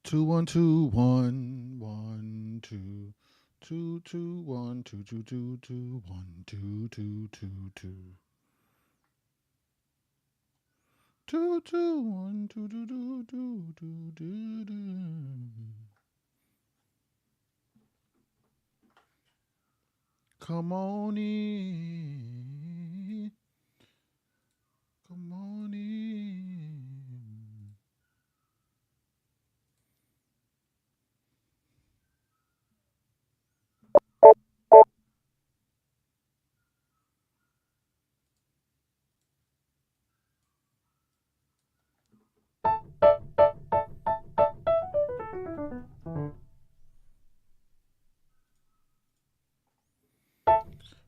212-112. 221-222-12222. 221-222-222. Come on in. Come on in.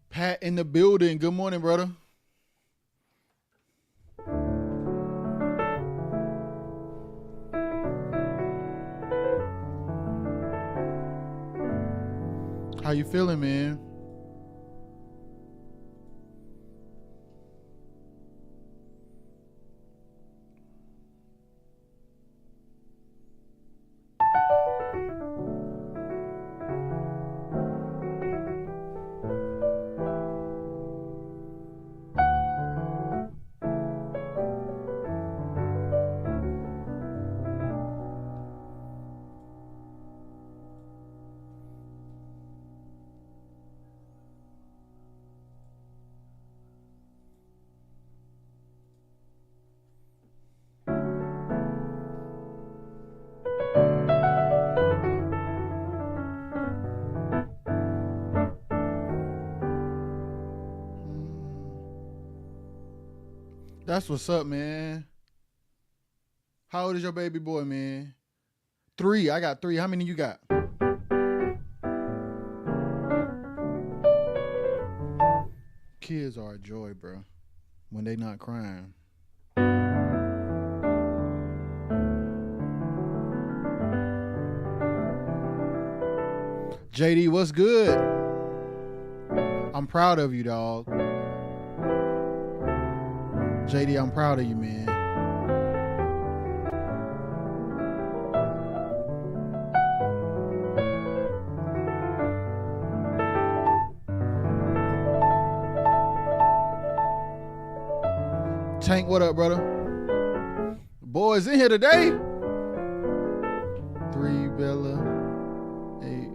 Pat in the building. Good morning, brother. How you feeling, man? That's what's up, man. How old is your baby boy, man? 3. I got 3. How many you got? Kids are a joy, bro. When they not crying. JD, what's good? I'm proud of you, dog. JD, I'm proud of you, man. Tank, what up, brother? Boys in here today. 3, Bella. 8.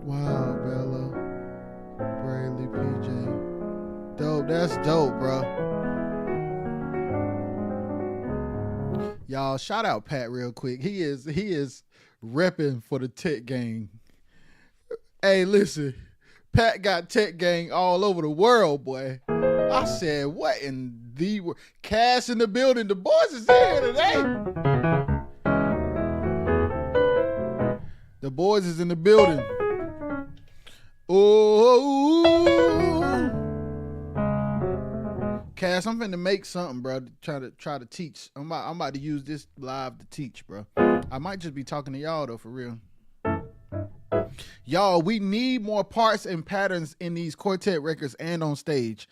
Wow, Bella. Bradley, PJ. Dope, that's dope, bro. Y'all, shout out Pat real quick. He is repping for the Tech Gang. Hey, listen. Pat got Tech Gang all over the world, boy. I said, what in the world? Cass in the building. The boys is here today. The boys is in the building. Oh, Cass, I'm finna make something, bro. Try to teach. I'm about to use this live to teach, bro. I might just be talking to y'all though, for real. Y'all, we need more parts and patterns in these quartet records and on stage.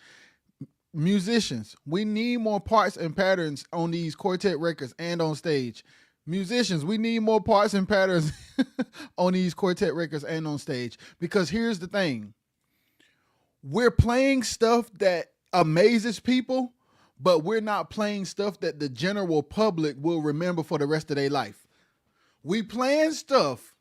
Musicians, we need more parts and patterns on these quartet records and on stage. Musicians, we need more parts and patterns on these quartet records and on stage. Because here's the thing. We're playing stuff that amazes people, but we're not playing stuff that the general public will remember for the rest of their life. We playing stuff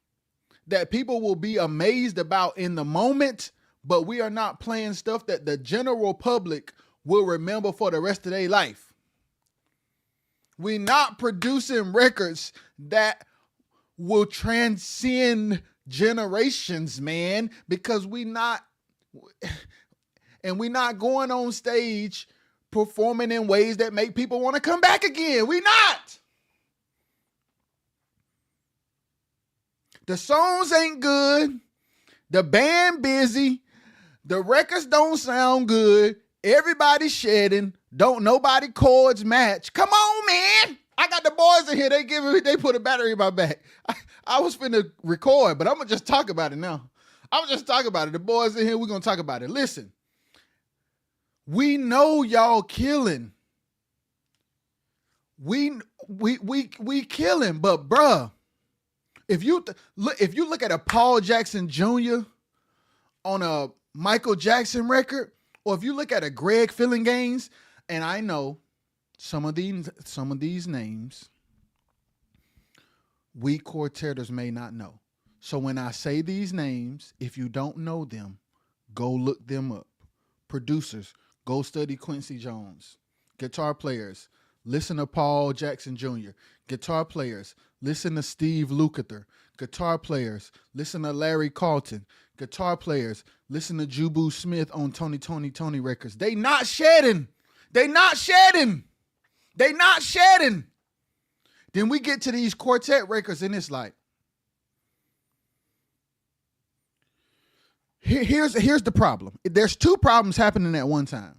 that people will be amazed about in the moment, but we are not playing stuff that the general public will remember for the rest of their life. We're not producing records that will transcend generations, man, because we're not going on stage performing in ways that make people want to come back again. We not. The songs ain't good. The band busy. The records don't sound good. Everybody shedding. Don't nobody chords match. Come on, man. I got the boys in here. They put a battery in my back. I was finna record, but I'm gonna just talk about it now. I'm gonna just talk about it. The boys in here, we're gonna talk about it. Listen, we know y'all killing. We we killing, but bruh, if you look at a Paul Jackson Jr. on a Michael Jackson record, or if you look at a Greg Gaines, and I know some of these names we quarteters may not know. So when I say these names, if you don't know them, go look them up. Producers, go study Quincy Jones. Guitar players, listen to Paul Jackson Jr. Guitar players, listen to Steve Lukather. Guitar players, listen to Larry Carlton. Guitar players, listen to Jubu Smith on Tony records. They not shedding. They not shedding. They not shedding. Then we get to these quartet records and it's like, here's the problem. There's two problems happening at one time.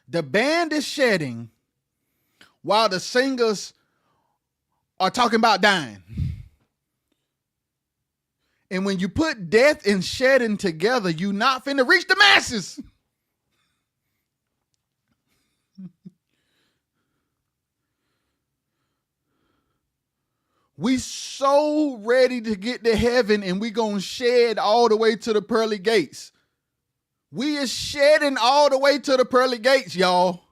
The band is shedding while the singers are talking about dying. And when you put death and shedding together, you not finna reach the masses. We so ready to get to heaven and we gonna shed all the way to the pearly gates. We is shedding all the way to the pearly gates, y'all.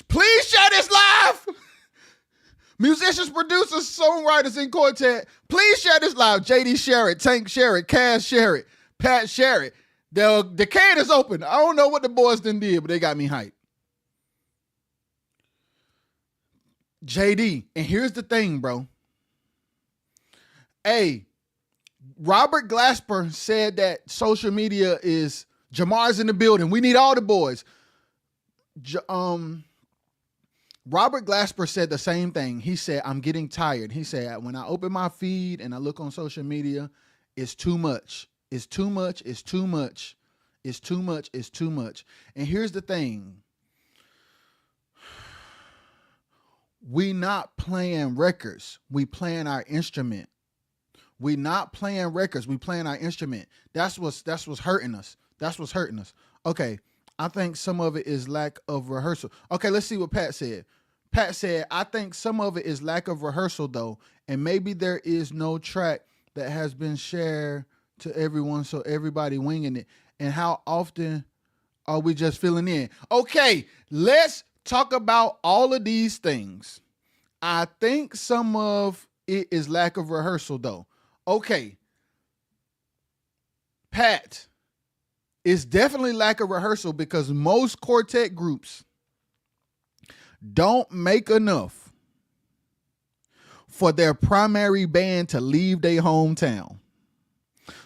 Please share this live. Musicians, producers, songwriters in quartet, please share this live. JD share it, Tank share it, Cass share it, Pat share it. The can is open. I don't know what the boys done did, but they got me hyped. JD, and here's the thing, bro. Hey, Robert Glasper said that social media is Jamar's in the building. We need all the boys. Robert Glasper said the same thing. He said, I'm getting tired. He said, when I open my feed and I look on social media, it's too much. It's too much. It's too much. It's too much. It's too much. And here's the thing. We not playing records. We playing our instrument. We not playing records. We playing our instrument. That's what's hurting us. That's what's hurting us. Okay. I think some of it is lack of rehearsal. Okay, let's see what Pat said. Pat said, I think some of it is lack of rehearsal though, and maybe there is no track that has been shared to everyone, so everybody winging it. And how often are we just filling in? Okay, let's talk about all of these things. I think some of it is lack of rehearsal though. Okay, Pat, it's definitely lack of rehearsal because most quartet groups don't make enough for their primary band to leave their hometown.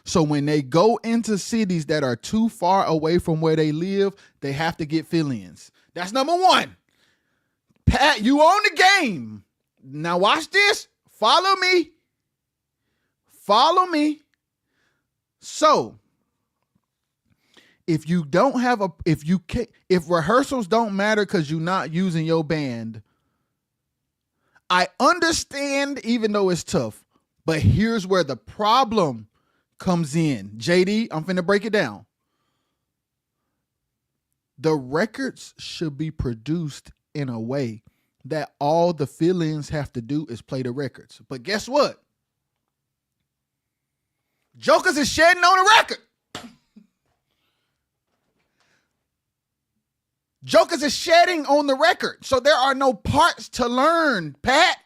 So when they go into cities that are too far away from where they live, they have to get fill-ins. That's number one. Pat, you own the game. Now watch this. Follow me. Follow me. So if you don't have if rehearsals don't matter because you're not using your band, I understand even though it's tough, but here's where the problem comes in. JD, I'm finna break it down. The records should be produced in a way that all the fill-ins have to do is play the records. But guess what? Jokers is shedding on the record. Jokers is shedding on the record. So there are no parts to learn, Pat.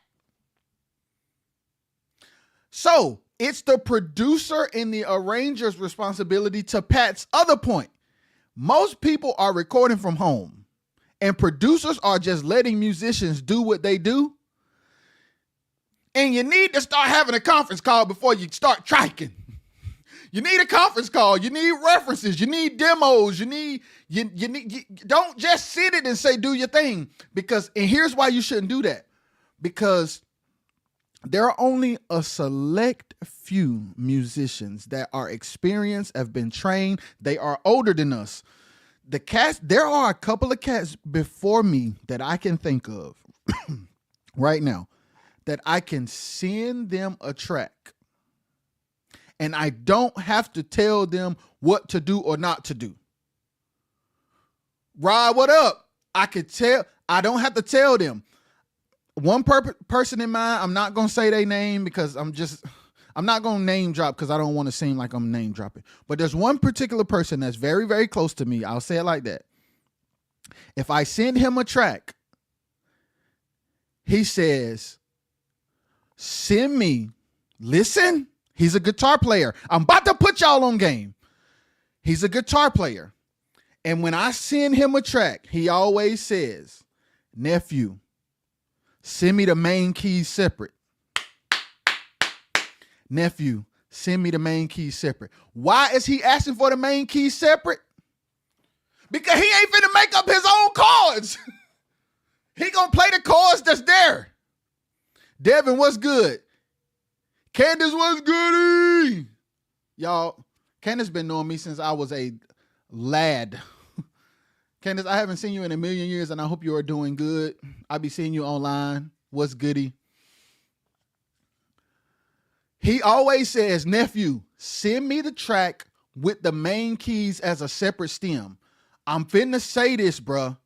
So it's the producer and the arranger's responsibility to Pat's other point. Most people are recording from home and producers are just letting musicians do what they do. And you need to start having a conference call before you start triking. You need a conference call. You need references. You need demos. You don't just sit it and say, do your thing. And here's why you shouldn't do that. Because there are only a select few musicians that are experienced, have been trained. They are older than us. There are a couple of cats before me that I can think of right now that I can send them a track. And I don't have to tell them what to do or not to do. Rod, what up? I don't have to tell them. one person in mind. I'm not gonna say their name because I'm not gonna name drop because I don't want to seem like I'm name dropping. But there's one particular person that's very, very close to me. I'll say it like that. If I send him a track, he says, send me, listen, he's a guitar player. I'm about to put y'all on game. He's a guitar player. And when I send him a track, he always says, nephew, send me the main keys separate. Nephew, send me the main keys separate. Why is he asking for the main keys separate? Because he ain't finna make up his own chords. He gonna play the chords that's there. Devin, what's good? Candace, what's goody? Y'all, Candace been knowing me since I was a lad. Candace, I haven't seen you in a million years, and I hope you are doing good. I'll be seeing you online. What's goody? He always says, nephew, send me the track with the main keys as a separate stem. I'm finna say this, bruh.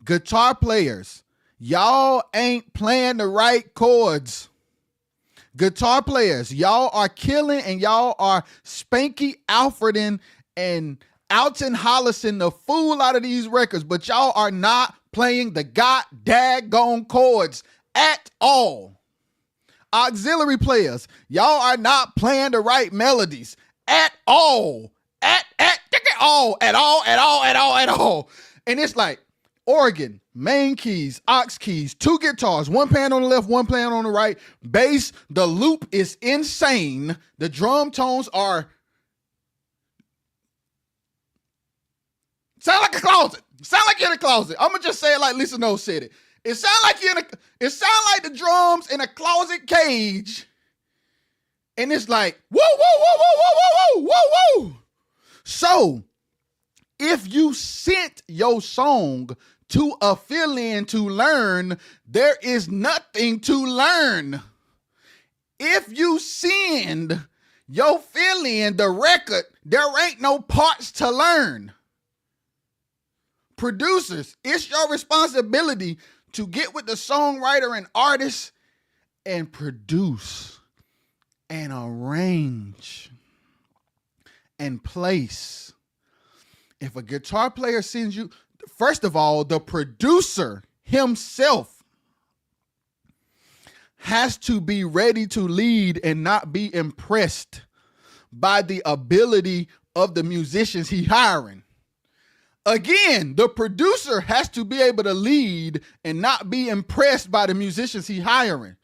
Guitar players, y'all ain't playing the right chords. Guitar players, y'all are killing and y'all are Spanky Alfreding and Alton Hollison the fool out of these records, but y'all are not playing the god-daggone chords at all. Auxiliary players, y'all are not playing the right melodies at all. At all. And it's like organ, main keys, aux keys, two guitars, one pan on the left, one pan on the right, bass, the loop is insane. The drum tones are sound like a closet. Sound like you're in a closet. I'm gonna just say it like Lisa Knowles said it. It sound like it sound like the drums in a closet cage. And it's like, woo, woo, woo, woo, woo, woo, woo, woo. So if you sent your song to a fill-in to learn, there is nothing to learn. If you send your fill-in the record, there ain't no parts to learn. Producers, it's your responsibility to get with the songwriter and artist and produce and arrange and place. If a guitar player sends you, first of all, the producer himself has to be ready to lead and not be impressed by the ability of the musicians he hiring. Again, the producer has to be able to lead and not be impressed by the musicians he hiring.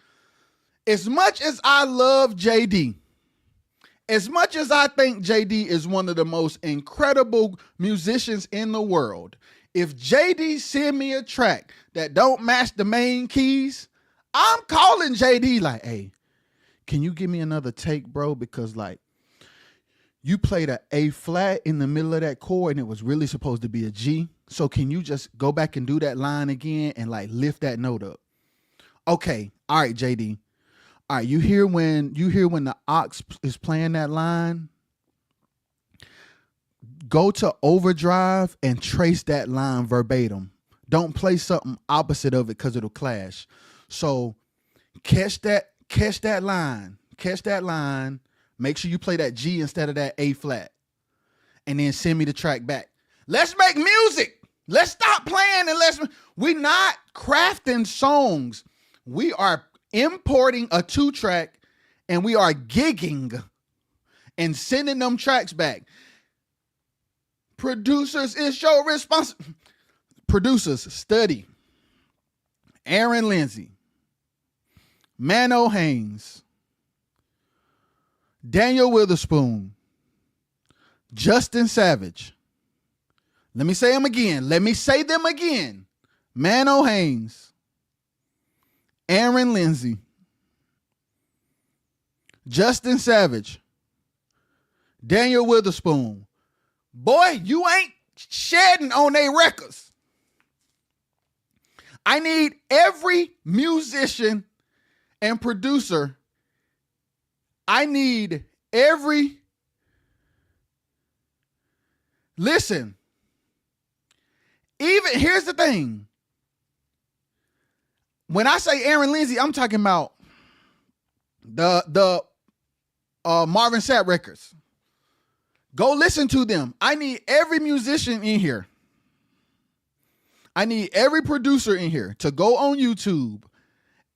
As much as I love JD, as much as I think JD is one of the most incredible musicians in the world, if JD send me a track that don't match the main keys, I'm calling JD like, hey, can you give me another take, bro? Because like, you played an A flat in the middle of that chord and it was really supposed to be a G. So can you just go back and do that line again and like lift that note up? Okay. All right, JD. All right. You hear when the aux is playing that line, go to overdrive and trace that line verbatim. Don't play something opposite of it because it'll clash. So catch that line. Make sure you play that G instead of that A flat. And then send me the track back. Let's make music. Let's stop playing and we're not crafting songs. We are importing a 2-track and we are gigging and sending them tracks back. Producers, it's your responsibility. Producers, study. Aaron Lindsay, Mano Haynes, Daniel Witherspoon, Justin Savage. Let me say them again. Mano Haynes, Aaron Lindsay, Justin Savage, Daniel Witherspoon. Boy, you ain't shedding on their records. I need every musician and producer. Listen, even here's the thing. When I say Aaron Lindsay, I'm talking about the Marvin Sapp records. Go listen to them. I need every musician in here. I need every producer in here to go on YouTube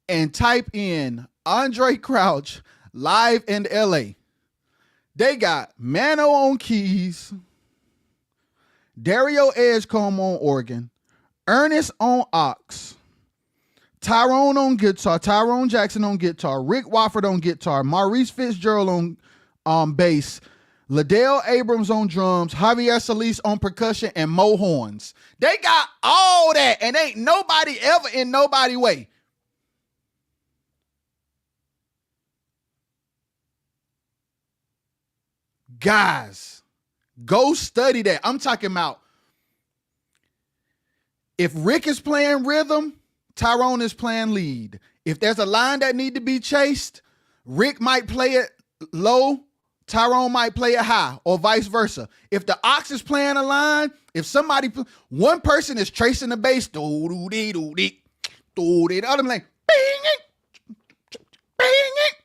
and type in Andre Crouch live in LA. They got Mano on keys, Dario Edgecombe on organ, Ernest on aux, Tyrone on guitar, Tyrone Jackson on guitar, Rick Wofford on guitar, Maurice Fitzgerald on bass, Liddell Abrams on drums, Javier Solis on percussion, and Mo horns. They got all that, and ain't nobody ever in nobody way. Guys, go study that. I'm talking about if Rick is playing rhythm, Tyrone is playing lead. If there's a line that need to be chased, Rick might play it low, Tyrone might play it high, or vice versa. If the aux is playing a line, if one person is tracing the bass, the other like,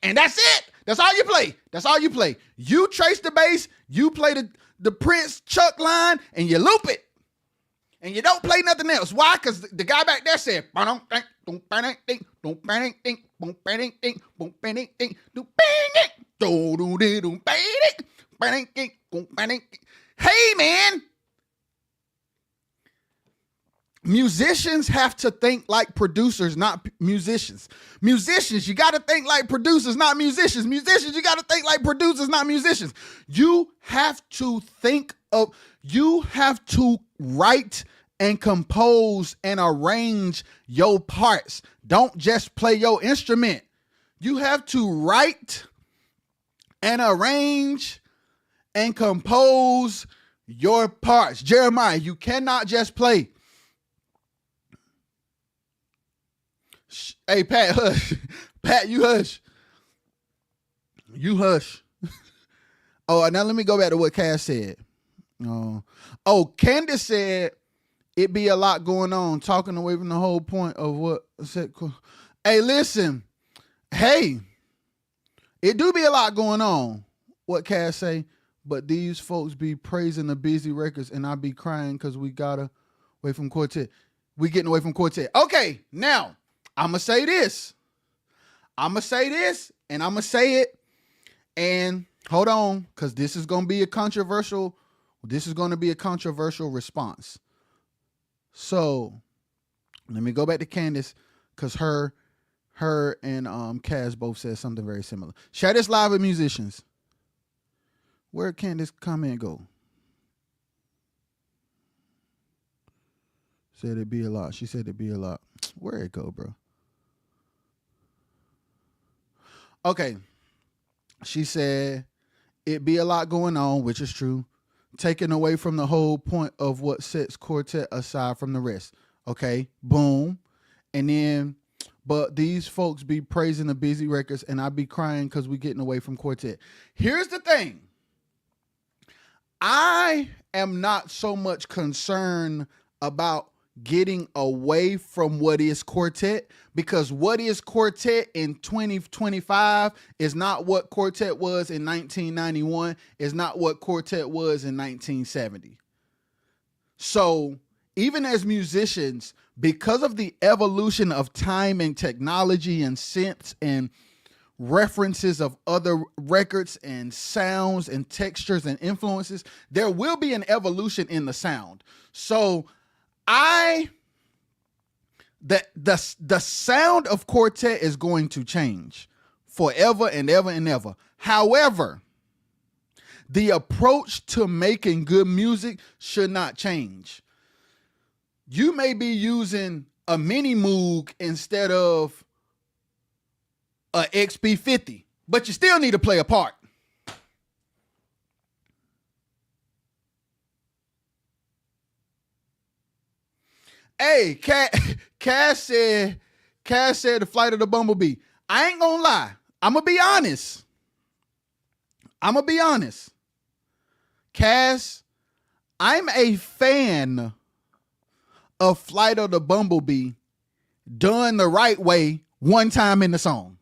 and that's it. That's all you play. That's all you play. You trace the bass, you play the Prince Chuck line, and you loop it. And you don't play nothing else. Why? Because the guy back there said, hey, man. Musicians have to think like producers, not musicians. Musicians, you got to think like producers, not musicians. Musicians, you got to think like producers, not musicians. You have to write and compose and arrange your parts. Don't just play your instrument. You have to write and arrange and compose your parts. Jeremiah, you cannot just play. Hey, Pat, hush. Pat, you hush. You hush. Oh, now let me go back to what Cass said. Candace said it be a lot going on, talking away from the whole point of what I said. Hey, listen. Hey, it do be a lot going on, what Cass say, but these folks be praising the busy records and I be crying because we got away from Quartet. We getting away from Quartet. Okay, now, I'm going to say this. I'm going to say this, and I'm going to say it, and hold on, because this is going to be a controversial response. So, let me go back to Candace, because her and Kaz both said something very similar. Share this live with musicians. Where'd Candace comment go? Said it'd be a lot. She said it'd be a lot. Where'd it go, bro? Okay. She said it'd be a lot going on, which is true. Taken away from the whole point of what sets Quartet aside from the rest. Okay. Boom. And then, but these folks be praising the busy records and I be crying because we getting away from Quartet. Here's the thing. I am not so much concerned about getting away from what is Quartet, because what is Quartet in 2025 is not what Quartet was in 1991, is not what Quartet was in 1970. So even as musicians, because of the evolution of time and technology and synths and references of other records and sounds and textures and influences, there will be an evolution in the sound. So the sound of Quartet is going to change forever and ever and ever. However, the approach to making good music should not change. You may be using a Mini Moog instead of a XP50, but you still need to play a part. Hey, Cass said the Flight of the Bumblebee. I ain't gonna lie. I'm gonna be honest. Cass, I'm a fan of Flight of the Bumblebee done the right way one time in the song.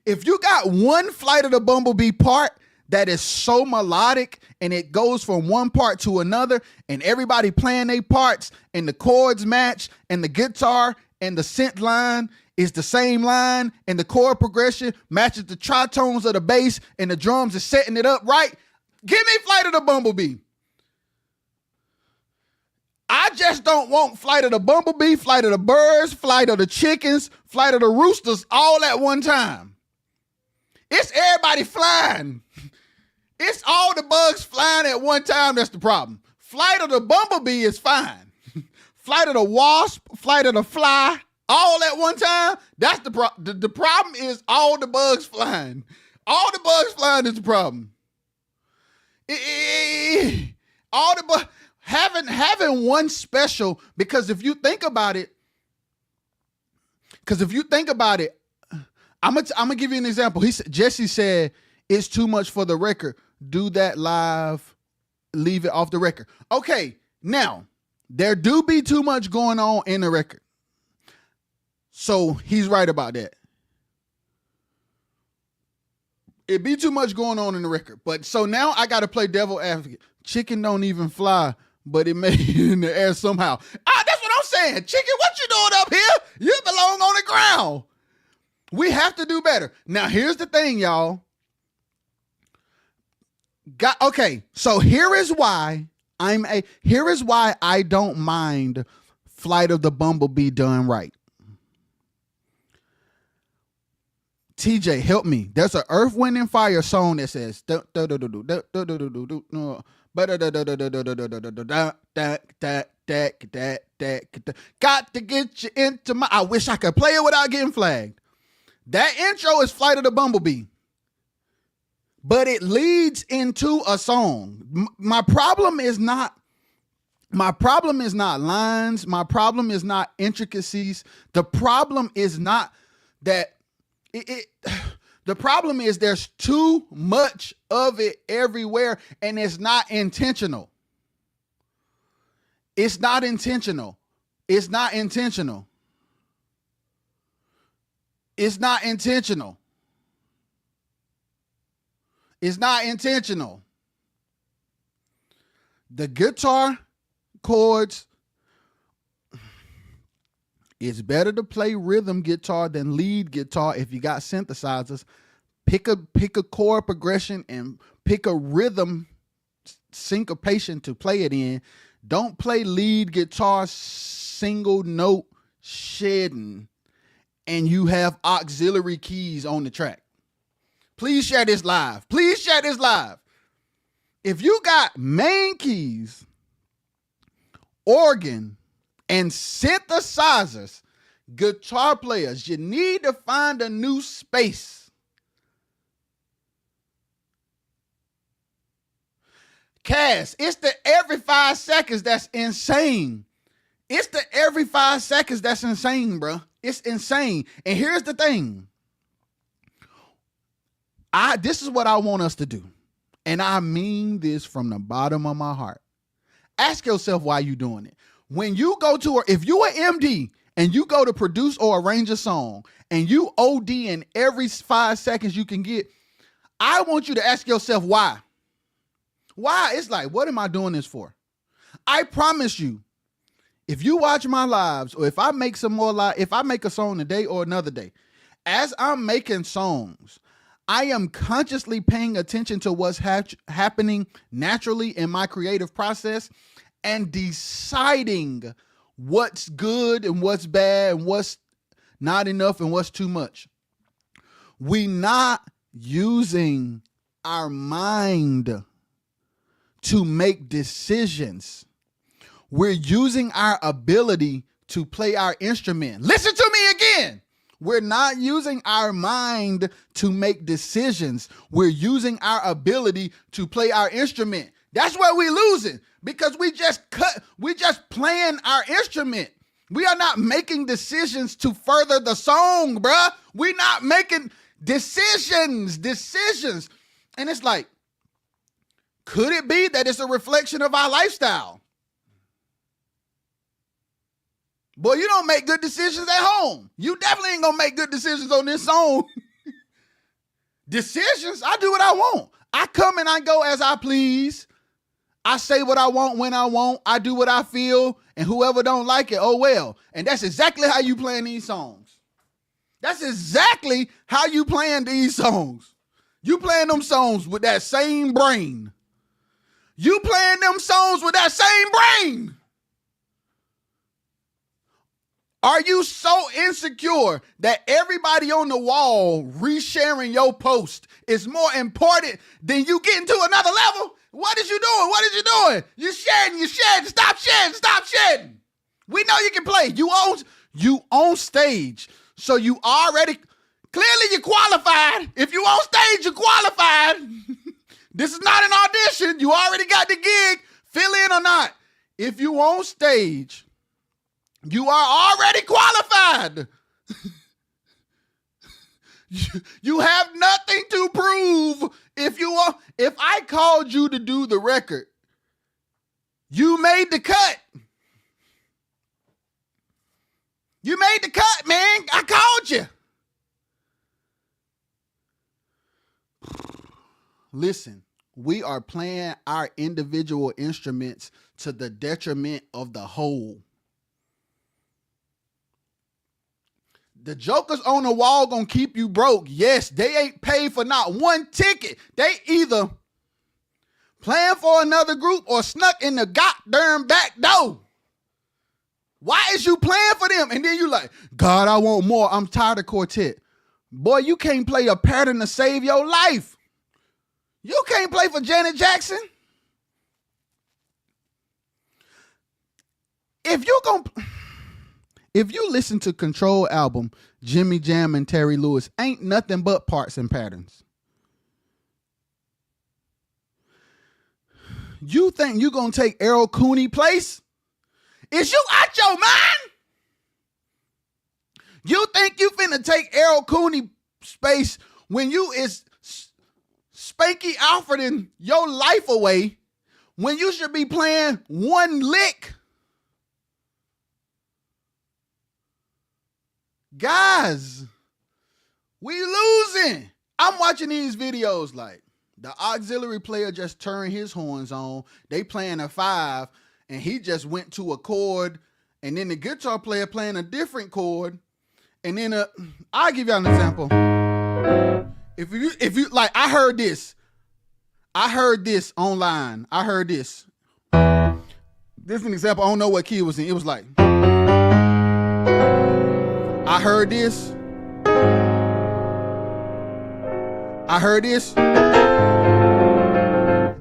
If you got one Flight of the Bumblebee part that is so melodic and it goes from one part to another and everybody playing their parts and the chords match and the guitar and the synth line is the same line and the chord progression matches the tritones of the bass and the drums is setting it up right, give me Flight of the Bumblebee. I just don't want Flight of the Bumblebee, Flight of the Birds, Flight of the Chickens, Flight of the Roosters all at one time. It's everybody flying. It's all the bugs flying at one time. That's the problem. Flight of the Bumblebee is fine. Flight of the Wasp, Flight of the Fly, all at one time. That's the problem. The problem is all the bugs flying. All the bugs flying is the problem. All the bugs having one special, because if you think about it, I'm gonna give you an example. Jesse said it's too much for the record. Do that live, leave it off the record. Okay, now there do be too much going on in the record. So he's right about that. It be too much going on in the record. But so now I gotta play devil advocate. Chicken don't even fly, but it made it in the air somehow. That's what I'm saying. Chicken, what you doing up here? You belong on the ground. We have to do better. Now, here's the thing, y'all. Okay, so here is why I don't mind Flight of the Bumblebee done right. TJ, help me. There's an Earth, Wind, and Fire song that says got to get you into my. I wish I could play it without getting flagged. That intro is Flight of the Bumblebee, but it leads into a song. My problem is not lines. My problem is not intricacies. The problem is not that the problem is there's too much of it everywhere and it's not intentional. It's not intentional. It's not intentional. It's not intentional. It's not intentional. The guitar chords, it's better to play rhythm guitar than lead guitar if you got synthesizers. Pick a chord progression and pick a rhythm syncopation to play it in. Don't play lead guitar single note shedding and you have auxiliary keys on the track. Please share this live. Please share this live. If you got main keys, organ, and synthesizers, guitar players, you need to find a new space. Cass, it's the every 5 seconds that's insane. It's the every 5 seconds that's insane, bro. It's insane. And here's the thing. This is what I want us to do. And I mean this from the bottom of my heart. Ask yourself why you're doing it. When you go to, if you are MD and you go to produce or arrange a song and you OD in every 5 seconds you can get, I want you to ask yourself why. Why? It's like, what am I doing this for? I promise you, if you watch my lives or if I make some more live, if I make a song today or another day, as I'm making songs, I am consciously paying attention to what's happening naturally in my creative process and deciding what's good and what's bad and what's not enough and what's too much. We not using our mind to make decisions. We're using our ability to play our instrument. Listen to me again. We're not using our mind to make decisions. We're using our ability to play our instrument. That's where we're losing because we just playing our instrument. We are not making decisions to further the song, bruh. We're not making decisions. And it's like, could it be that it's a reflection of our lifestyle? Boy, you don't make good decisions at home. You definitely ain't gonna make good decisions on this song. Decisions? I do what I want. I come and I go as I please. I say what I want when I want. I do what I feel, and whoever don't like it, oh well. And that's exactly how you playing these songs. That's exactly how you playing these songs. You playing them songs with that same brain. You playing them songs with that same brain. Are you so insecure that everybody on the wall resharing your post is more important than you getting to another level? What is you doing? What is you doing? You shedding. Stop shedding. We know you can play. You on stage. So you already, clearly you're qualified. If you on stage, you're qualified. This is not an audition. You already got the gig. Fill in or not. If you on stage, you are already qualified. You have nothing to prove. If I called you to do the record, you made the cut. You made the cut, man. I called you. Listen, we are playing our individual instruments to the detriment of the whole. The jokers on the wall gonna keep you broke. Yes, they ain't paid for not one ticket. They either playing for another group or snuck in the goddamn back door. Why is you playing for them? And then you like, God, I want more. I'm tired of quartet. Boy, you can't play a pattern to save your life. You can't play for Janet Jackson. If you listen to Control album, Jimmy Jam and Terry Lewis ain't nothing but parts and patterns. You think you gonna take Errol Cooney place? Is you out your mind? You think you finna take Errol Cooney space when you is Spanky Alfreding your life away when you should be playing one lick? Guys, we losing. I'm watching these videos like the auxiliary player just turned his horns on. They playing a 5 and he just went to a chord, and then the guitar player playing a different chord. And then I'll give y'all an example. If you like, I heard this online. I heard this. This is an example. I don't know what key it was in. It was like, I heard this.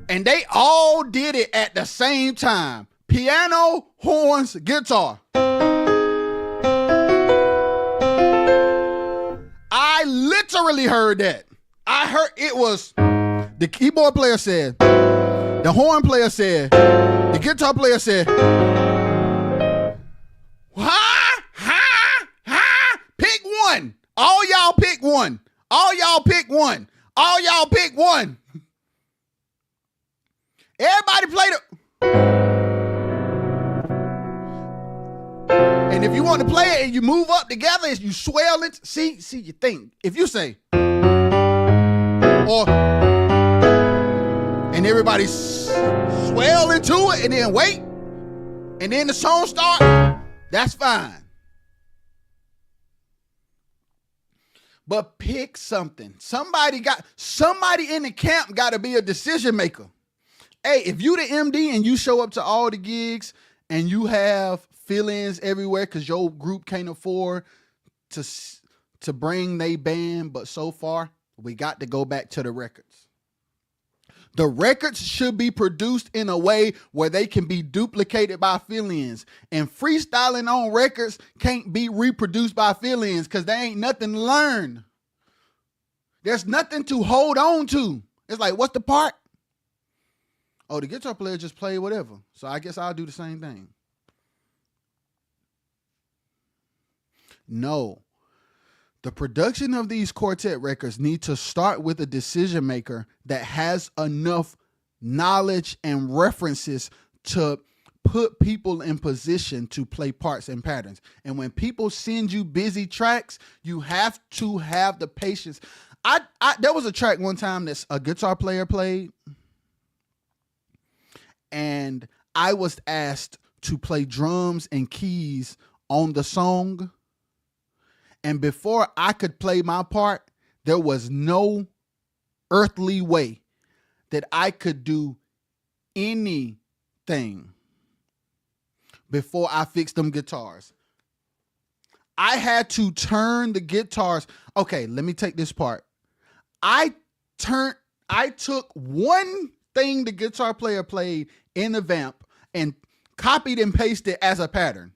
And they all did it at the same time. Piano, horns, guitar. I literally heard that. I heard it was the keyboard player said, the horn player said, the guitar player said, pick one. All y'all pick one. All y'all pick one. All y'all pick one. Everybody play the. And if you want to play it and you move up together, you swell it. See you think. If you say, or, and everybody swell into it and then wait, and then the song start, that's fine. But pick something. Somebody in the camp got to be a decision maker. Hey, if you the MD and you show up to all the gigs and you have fill-ins everywhere because your group can't afford to bring they band, but so far we got to go back to the records. The records should be produced in a way where they can be duplicated by fill-ins. And freestyling on records can't be reproduced by fill-ins because there ain't nothing to learn. There's nothing to hold on to. It's like, what's the part? Oh, the guitar player just played whatever. So I guess I'll do the same thing. No. The production of these quartet records need to start with a decision maker that has enough knowledge and references to put people in position to play parts and patterns. And when people send you busy tracks, you have to have the patience. There was a track one time that a guitar player played, and I was asked to play drums and keys on the song. And before I could play my part, there was no earthly way that I could do anything before I fixed them guitars. I had to turn the guitars. Okay, let me take this part. I took one thing the guitar player played in the vamp and copied and pasted as a pattern.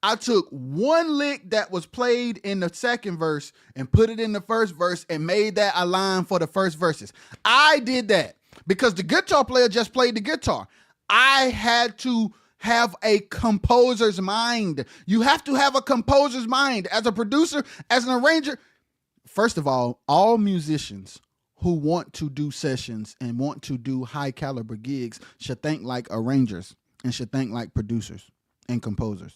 I took one lick that was played in the second verse and put it in the first verse and made that a line for the first verses. I did that because the guitar player just played the guitar. I had to have a composer's mind. You have to have a composer's mind as a producer, as an arranger. First of all musicians who want to do sessions and want to do high caliber gigs should think like arrangers and should think like producers and composers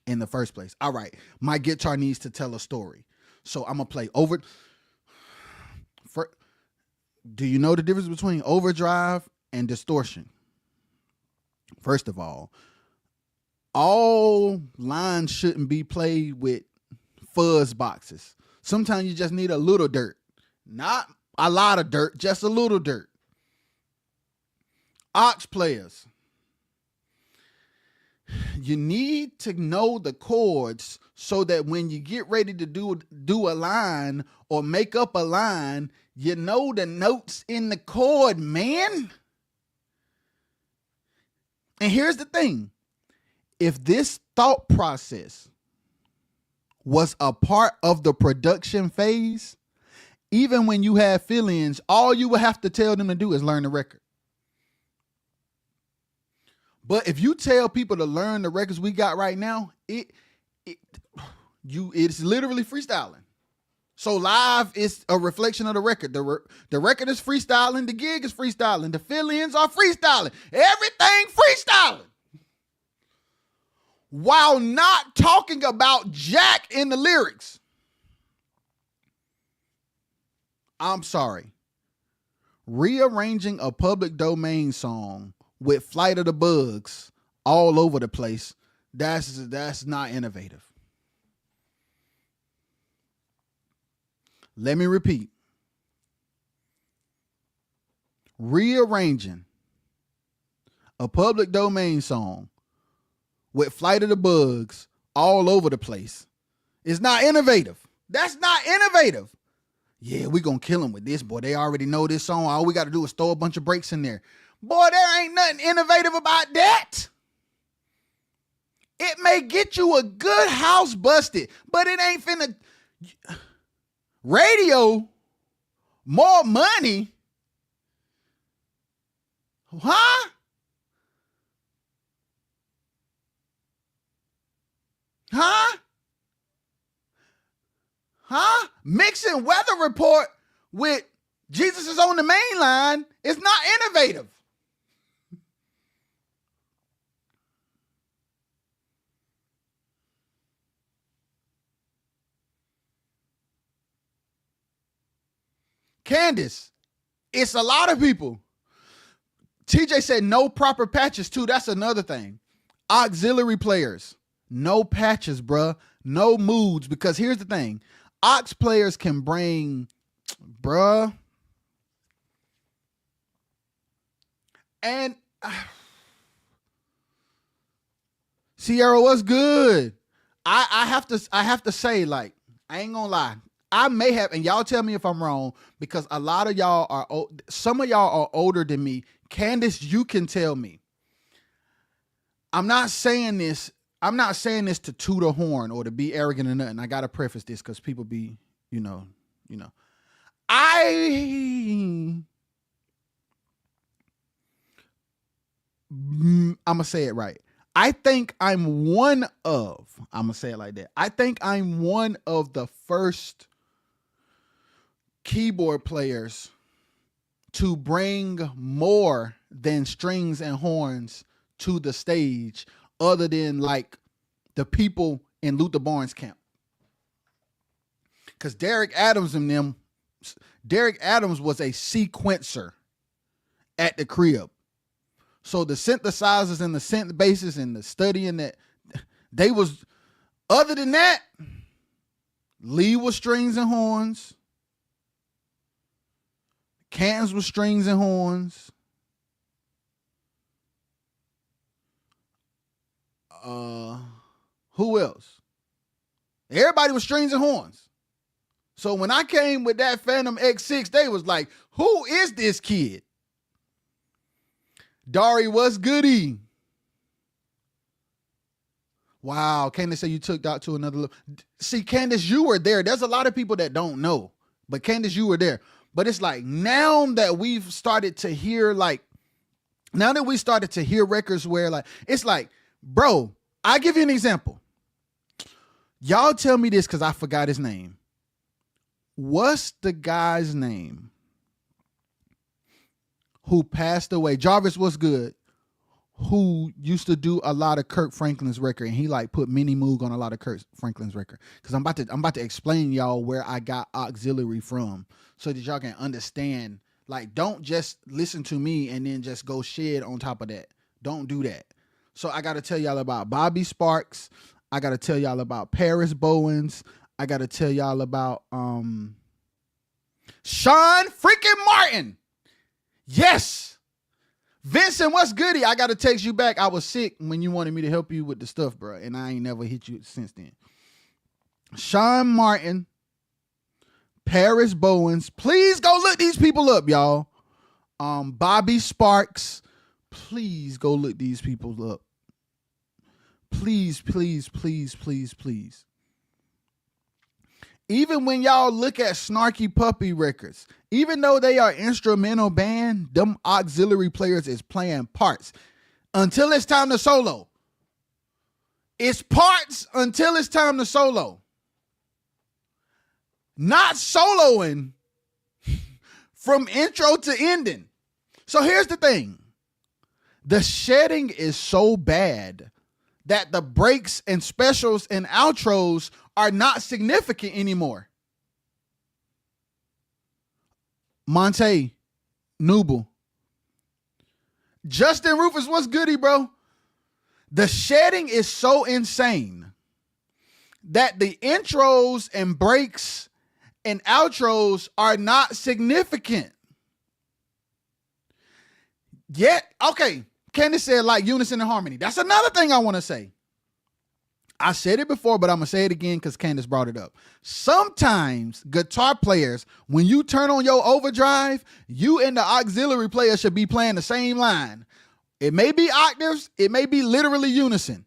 in the first place. All right, my guitar needs to tell a story. So I'm going to play over. Do you know the difference between overdrive and distortion? First of all lines shouldn't be played with fuzz boxes. Sometimes you just need a little dirt. Not a lot of dirt, just a little dirt. Aux players, you need to know the chords so that when you get ready to do a line or make up a line, you know the notes in the chord, man. And here's the thing. If this thought process was a part of the production phase, even when you have fill-ins, all you would have to tell them to do is learn the record. But if you tell people to learn the records we got right now, it's literally freestyling. So live is a reflection of the record. The record is freestyling. The gig is freestyling. The fill-ins are freestyling. Everything freestyling. While not talking about jack in the lyrics. I'm sorry. Rearranging a public domain song with Flight of the Bugs all over the place, that's not innovative. Let me repeat. Rearranging a public domain song with Flight of the Bugs all over the place is not innovative. That's not innovative. Yeah, we're going to kill them with this, boy. They already know this song. All we got to do is throw a bunch of breaks in there. Boy, there ain't nothing innovative about that. It may get you a good house busted, but it ain't finna. Radio, more money. Huh? Huh? Huh? Mixing Weather Report with Jesus is on the Main Line is not innovative. Candace, it's a lot of people. TJ said no proper patches too. That's another thing. Auxiliary players, no patches, bruh. No moods, because here's the thing. Aux players can bring, bruh. And Sierra, what's good? I have to say, like, I ain't gonna lie. I may have, and y'all tell me if I'm wrong, because a lot of y'all are, some of y'all are older than me. Candace, you can tell me. I'm not saying this to toot a horn or to be arrogant or nothing. I gotta preface this because people be, I'm gonna say it right. I think I'm one of the first keyboard players to bring more than strings and horns to the stage other than like the people in Luther Barnes' camp. Because Derek Adams was a sequencer at the crib. So the synthesizers and the synth basses and the studying that they was, other than that, Lee was strings and horns. Cans was strings and horns. Who else? Everybody was strings and horns. So when I came with that Phantom X6, they was like, who is this kid? Dari, what's goody? Wow, Candace said you took that to another level. See, Candace, you were there. There's a lot of people that don't know, but Candace, you were there. But it's like now that we've started to hear records where like, it's like, bro, I'll give you an example. Y'all tell me this because I forgot his name. What's the guy's name who passed away? Jarvis, what's good? Who used to do a lot of Kirk Franklin's record, and he like put Mini Moog on a lot of Kirk Franklin's record. Because I'm about to explain y'all where I got auxiliary from, so that y'all can understand. Like, don't just listen to me and then just go shed on top of that. Don't do that. So I got to tell y'all about Bobby Sparks. I got to tell y'all about Paris Bowens. I got to tell y'all about Sean freaking Martin. Yes. Vincent, what's goody? I got to text you back. I was sick when you wanted me to help you with the stuff, bro. And I ain't never hit you since then. Sean Martin, Paris Bowens. Please go look these people up, y'all. Bobby Sparks. Please go look these people up. Please, please, please, please, please. Even when y'all look at Snarky Puppy records, even though they are instrumental band, them auxiliary players is playing parts until it's time to solo. It's parts until it's time to solo. Not soloing from intro to ending. So here's the thing. The shedding is so bad that the breaks and specials and outros are not significant anymore. Monte, Nooble. Justin Rufus, what's goody, bro? The shedding is so insane that the intros and breaks and outros are not significant. Yet, okay, Candace said like unison and harmony. That's another thing I want to say. I said it before, but I'm going to say it again because Candace brought it up. Sometimes guitar players, when you turn on your overdrive, you and the auxiliary player should be playing the same line. It may be octaves. It may be literally unison,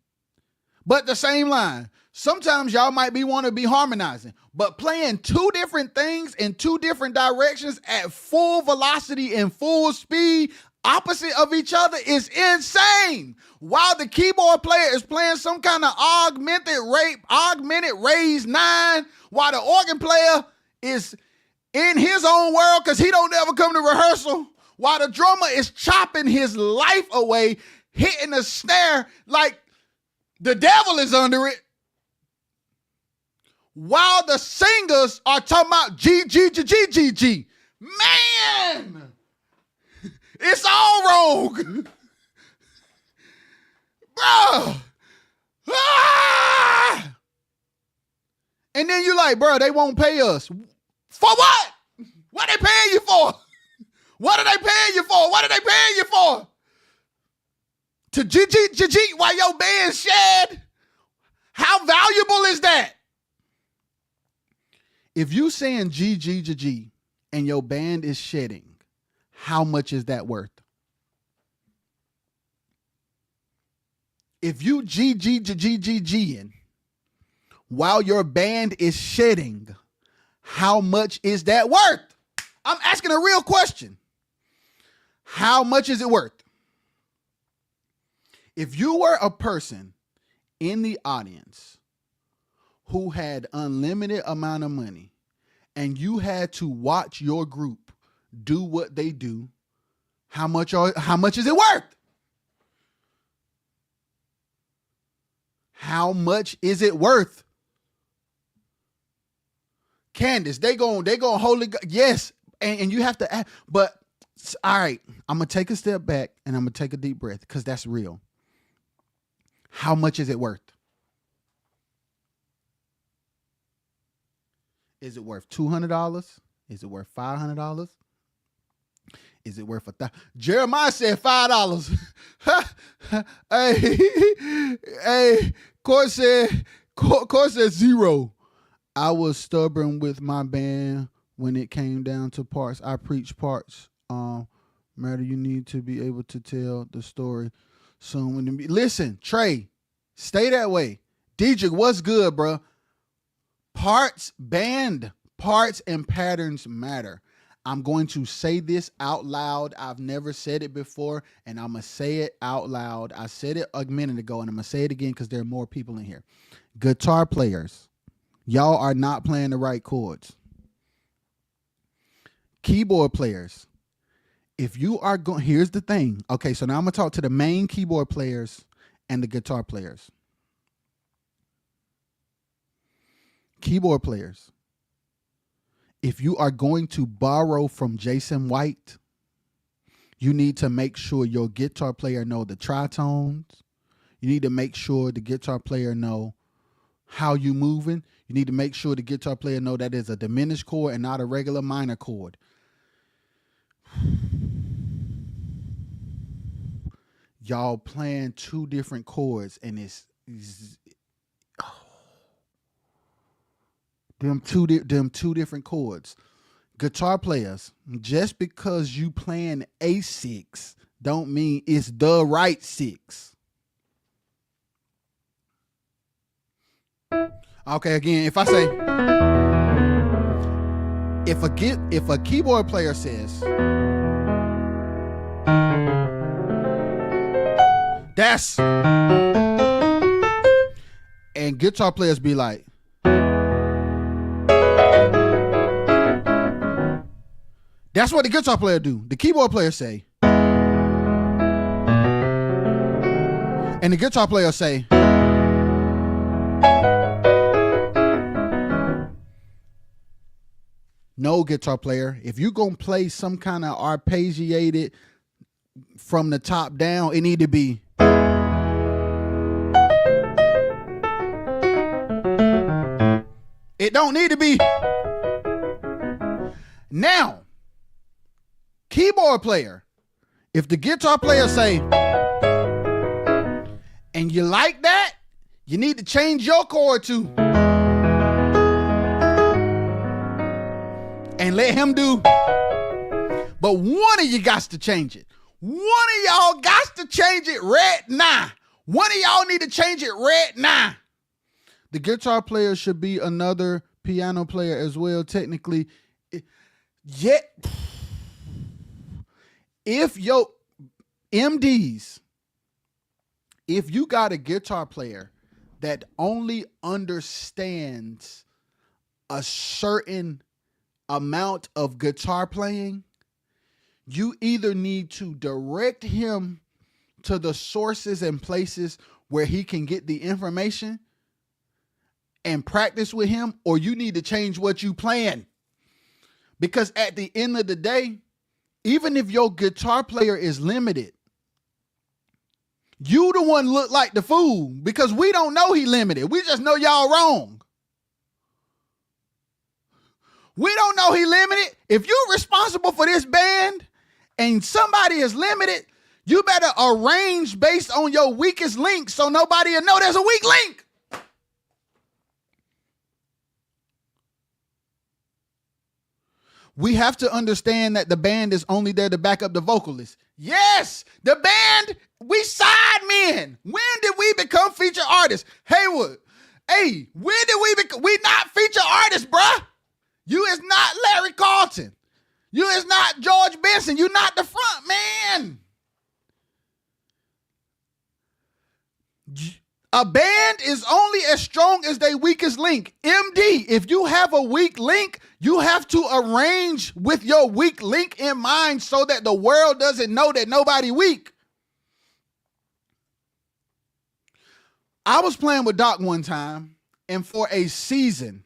but the same line. Sometimes y'all might want to be harmonizing, but playing two different things in two different directions at full velocity and full speed, opposite of each other, is insane. While the keyboard player is playing some kind of augmented raised 9, while the organ player is in his own world because he don't ever come to rehearsal, while the drummer is chopping his life away, hitting the snare like the devil is under it, while the singers are talking about G, G, G, G, G, G. Man! It's all wrong. Bro. Ah! And then you like, bro, they won't pay us. For what? What are they paying you for? What are they paying you for? What are they paying you for? To G while your band shed? How valuable is that? If you saying G and your band is shedding, how much is that worth? If you G-ing while your band is shedding, how much is that worth? I'm asking a real question. How much is it worth? If you were a person in the audience who had unlimited amount of money and you had to watch your group do what they do, how much is it worth? How much is it worth? Candace, they gon' hold it. Yes. And you have to ask, but all right, I'm going to take a step back and I'm going to take a deep breath because that's real. How much is it worth? Is it worth $200? Is it worth $500? Is it worth $1,000? Jeremiah said $5. hey, Court said $0. I was stubborn with my band when it came down to parts. I preach parts. Matter, you need to be able to tell the story soon. Listen, Trey, stay that way. Diedrich, what's good, bro? Band parts and patterns matter. I'm going to say this out loud. I've never said it before, and I'm going to say it out loud. I said it a minute ago, and I'm going to say it again because there are more people in here. Guitar players, y'all are not playing the right chords. Keyboard players, if you are going, here's the thing. Okay, so now I'm going to talk to the main keyboard players and the guitar players. Keyboard players, if you are going to borrow from Jason White, you need to make sure your guitar player know the tritones. You need to make sure the guitar player know how you moving. You need to make sure the guitar player know that is a diminished chord and not a regular minor chord. Y'all playing two different chords, and it's them two different chords. Guitar players, just because you playing A6 don't mean it's the right 6. Okay, again, if I say, if a keyboard player says that's, and guitar players be like, that's what the guitar player do. The keyboard player say, and the guitar player say, no, guitar player, if you gonna play some kind of arpeggiated from the top down, it need to be. It don't need to be. Now, keyboard player, if the guitar player say, and you like that, you need to change your chord too. And let him do. But one of you got to change it. One of y'all got to change it right now. One of y'all need to change it right now. The guitar player should be another piano player as well, technically. Yet, if your MDs, if you got a guitar player that only understands a certain amount of guitar playing, you either need to direct him to the sources and places where he can get the information and practice with him, or you need to change what you playing. Because at the end of the day, even if your guitar player is limited, you the one look like the fool because we don't know he limited. We just know y'all wrong. We don't know he limited. If you're responsible for this band and somebody is limited, you better arrange based on your weakest link so nobody will know there's a weak link. We have to understand that the band is only there to back up the vocalist. Yes, the band, we side men. When did we become feature artists? Haywood, hey, when did we not feature artists, bruh? You is not Larry Carlton. You is not George Benson. You not the front man. A band is only as strong as their weakest link. MD, if you have a weak link, you have to arrange with your weak link in mind so that the world doesn't know that nobody weak. I was playing with Doc one time, and for a season,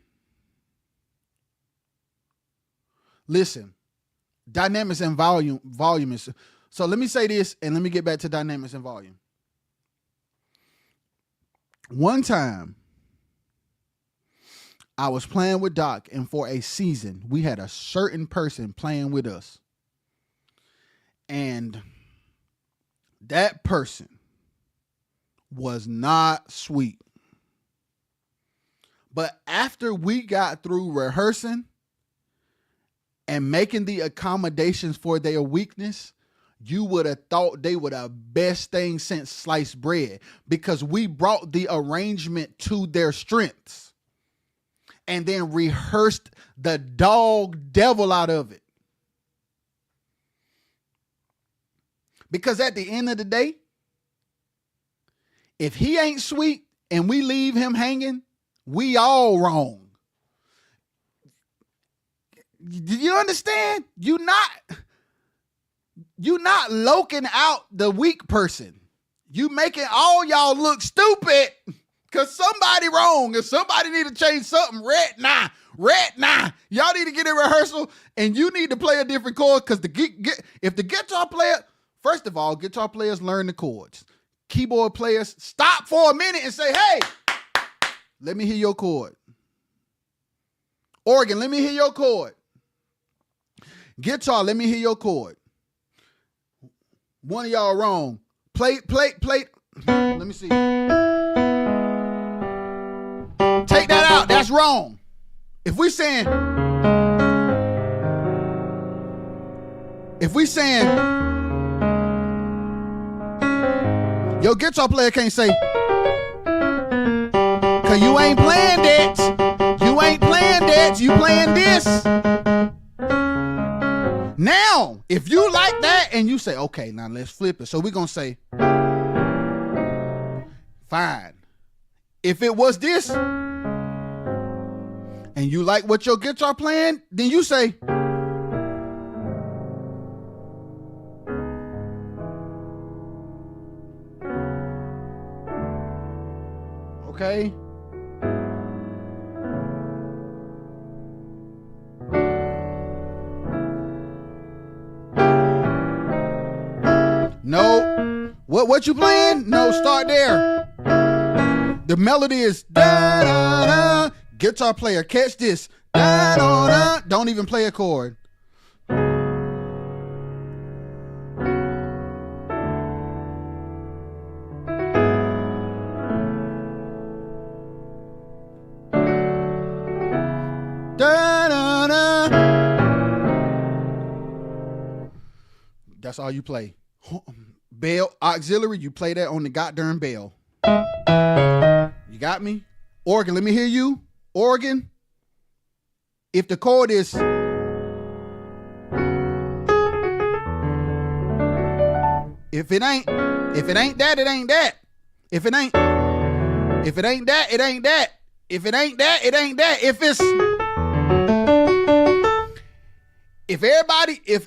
listen, dynamics and volume is. So let me say this, and let me get back to dynamics and volume. One time, I was playing with Doc, and for a season, we had a certain person playing with us. And that person was not sweet. But after we got through rehearsing and making the accommodations for their weakness, you would have thought they were the best thing since sliced bread, because we brought the arrangement to their strengths and then rehearsed the dog devil out of it. Because at the end of the day, if he ain't sweet and we leave him hanging, we all wrong. Do you understand? You're not loking out the weak person. You making all y'all look stupid because somebody wrong. If somebody need to change something, red nah. Y'all need to get in rehearsal and you need to play a different chord, because if the guitar player, first of all, guitar players learn the chords. Keyboard players, stop for a minute and say, hey, let me hear your chord. Organ, let me hear your chord. Guitar, let me hear your chord. One of y'all wrong. Plate. Let me see. Take that out. That's wrong. If we saying, your guitar player can't say, cause you ain't playing that. You playing this. Now, if you like that and you say, okay, now let's flip it. So we're going to say, fine. If it was this and you like what your guitar playing, then you say, okay. No. What you playing? No, start there. The melody is da da da. Guitar player, catch this. Da da da. Don't even play a chord. Da da da. That's all you play. Bell, auxiliary, you play that on the goddamn bell. You got me? Organ, let me hear you. Organ. If the chord is, if it ain't that, it ain't that. If it ain't that, it ain't that. If it ain't that, it ain't that. If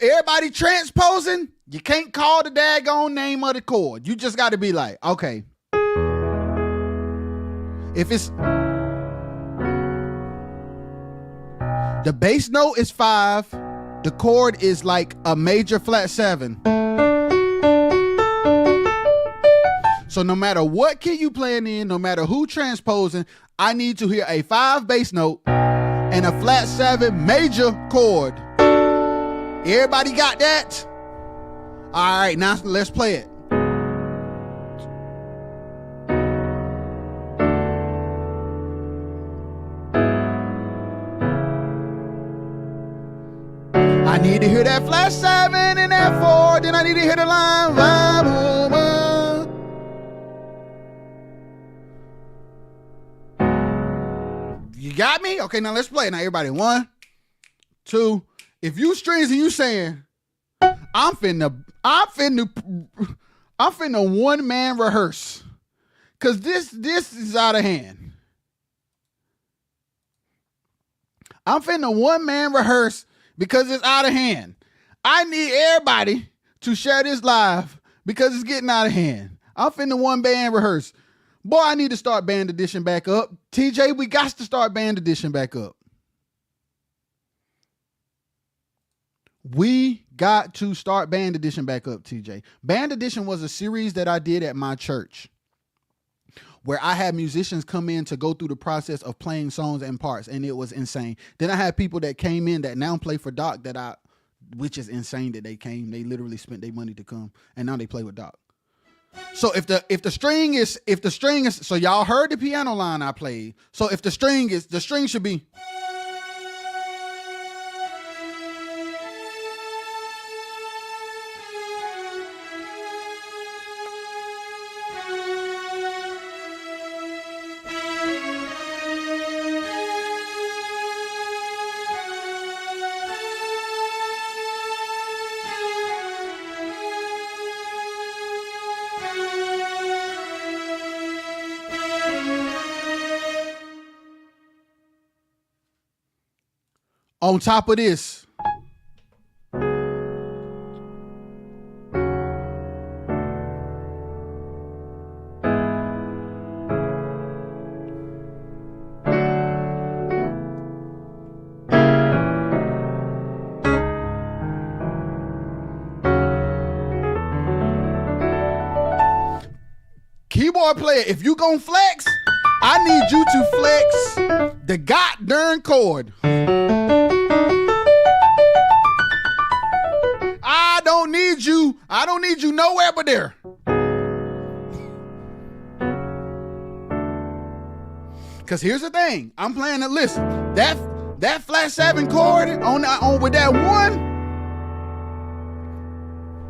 everybody transposing, you can't call the daggone name of the chord. You just got to be like, okay. If it's the bass note is 5, the chord is like a major flat 7. So no matter what key you playing in, no matter who transposing, I need to hear a 5 bass note and a flat 7 major chord. Everybody got that? All right, now let's play it. I need to hear that flat 7 and that 4, then I need to hear the line. You got me? Okay, now let's play it. Now everybody, 1, 2. If you strings and you saying, I'm finna one man rehearse, cause this is out of hand. I'm finna one man rehearse because it's out of hand. I need everybody to share this live because it's getting out of hand. I'm finna one band rehearse. Boy, I need to start band edition back up. TJ, we got to start band edition back up. We got to start band edition back up, TJ. Band edition was a series that I did at my church where I had musicians come in to go through the process of playing songs and parts, and it was insane. Then I had people that came in that now play for Doc which is insane that they came. They literally spent their money to come, and now they play with Doc. So if the string is, so y'all heard the piano line I played. So if the string should be. On top of this, keyboard player, if you gonna flex, I need you to flex the goddamn chord. I don't need you nowhere but there. Cause here's the thing. I'm playing it. Listen, that flat 7 chord on with that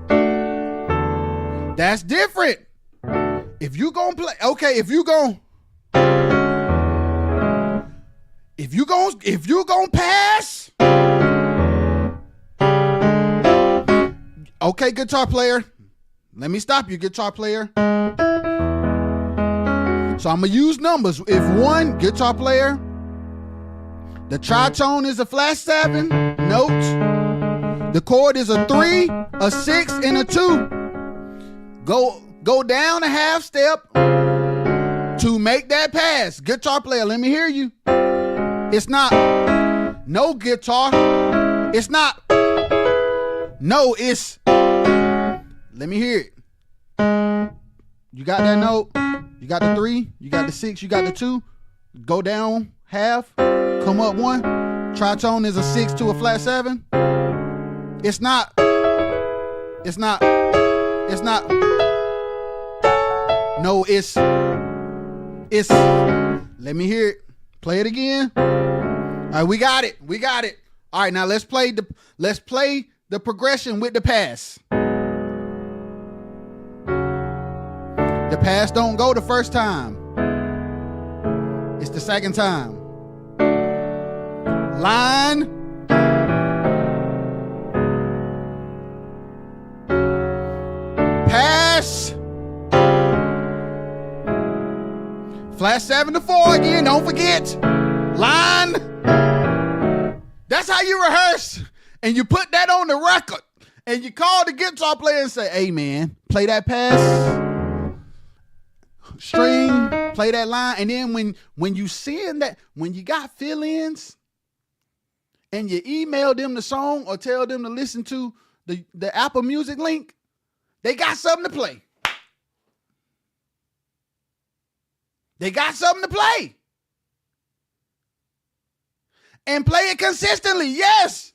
1. That's different. If you gonna play, okay, if you gonna pass. Okay, guitar player. Let me stop you, guitar player. So I'm going to use numbers. If 1, guitar player, the tritone is a flat 7 note. The chord is a 3, a 6, and a 2. Go down a half step to make that pass. Guitar player, let me hear you. It's not no guitar. It's not. No, it's. Let me hear it. You got that note? You got the 3, you got the 6, you got the 2. Go down half, come up 1. Tritone is a 6 to a flat 7. It's not. No, it's. Let me hear it. Play it again. All right, we got it. All right, now let's play the progression with the pass. The pass don't go the first time. It's the second time. Line. Pass. Flat 7 to 4 again. Don't forget. Line. That's how you rehearse. And you put that on the record. And you call the guitar player and say, hey man, play that pass. String, play that line. And then when you seeing that, when you got fill-ins and you email them the song or tell them to listen to the Apple Music link, they got something to play. They got something to play. And play it consistently, yes.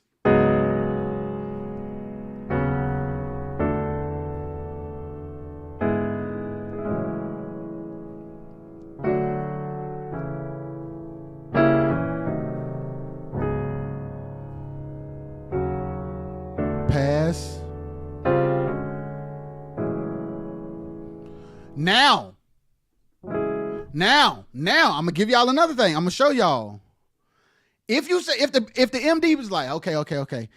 Pass. Now, I'm gonna give y'all another thing. I'm gonna show y'all. If you say if the MD was like, okay,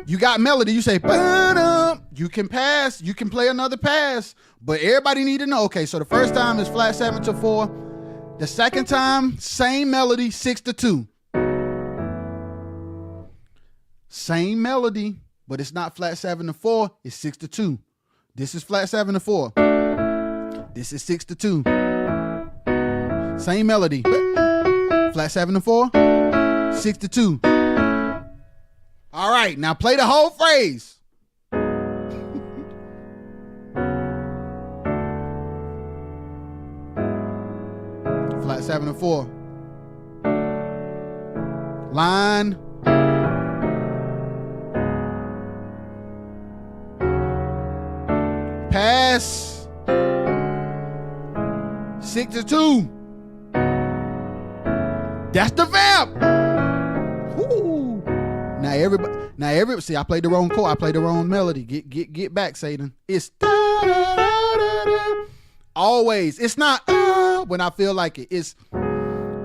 you got melody, you say, you can pass, you can play another pass, but everybody need to know. Okay, so the first time is flat 7 to 4. The second time, same melody, 6 to 2. Same melody, but it's not flat 7 to 4. It's 6 to 2. This is flat 7 to 4. This is 6 to 2. Same melody. Flat 7 to 4. 6 to 2. All right, now play the whole phrase. Flat 7 to 4. Line. Pass. 6 to 2. That's the vamp. Woo. Now everybody see I played the wrong chord. I played the wrong melody. Get back, Satan. It's always. It's not when I feel like it. It's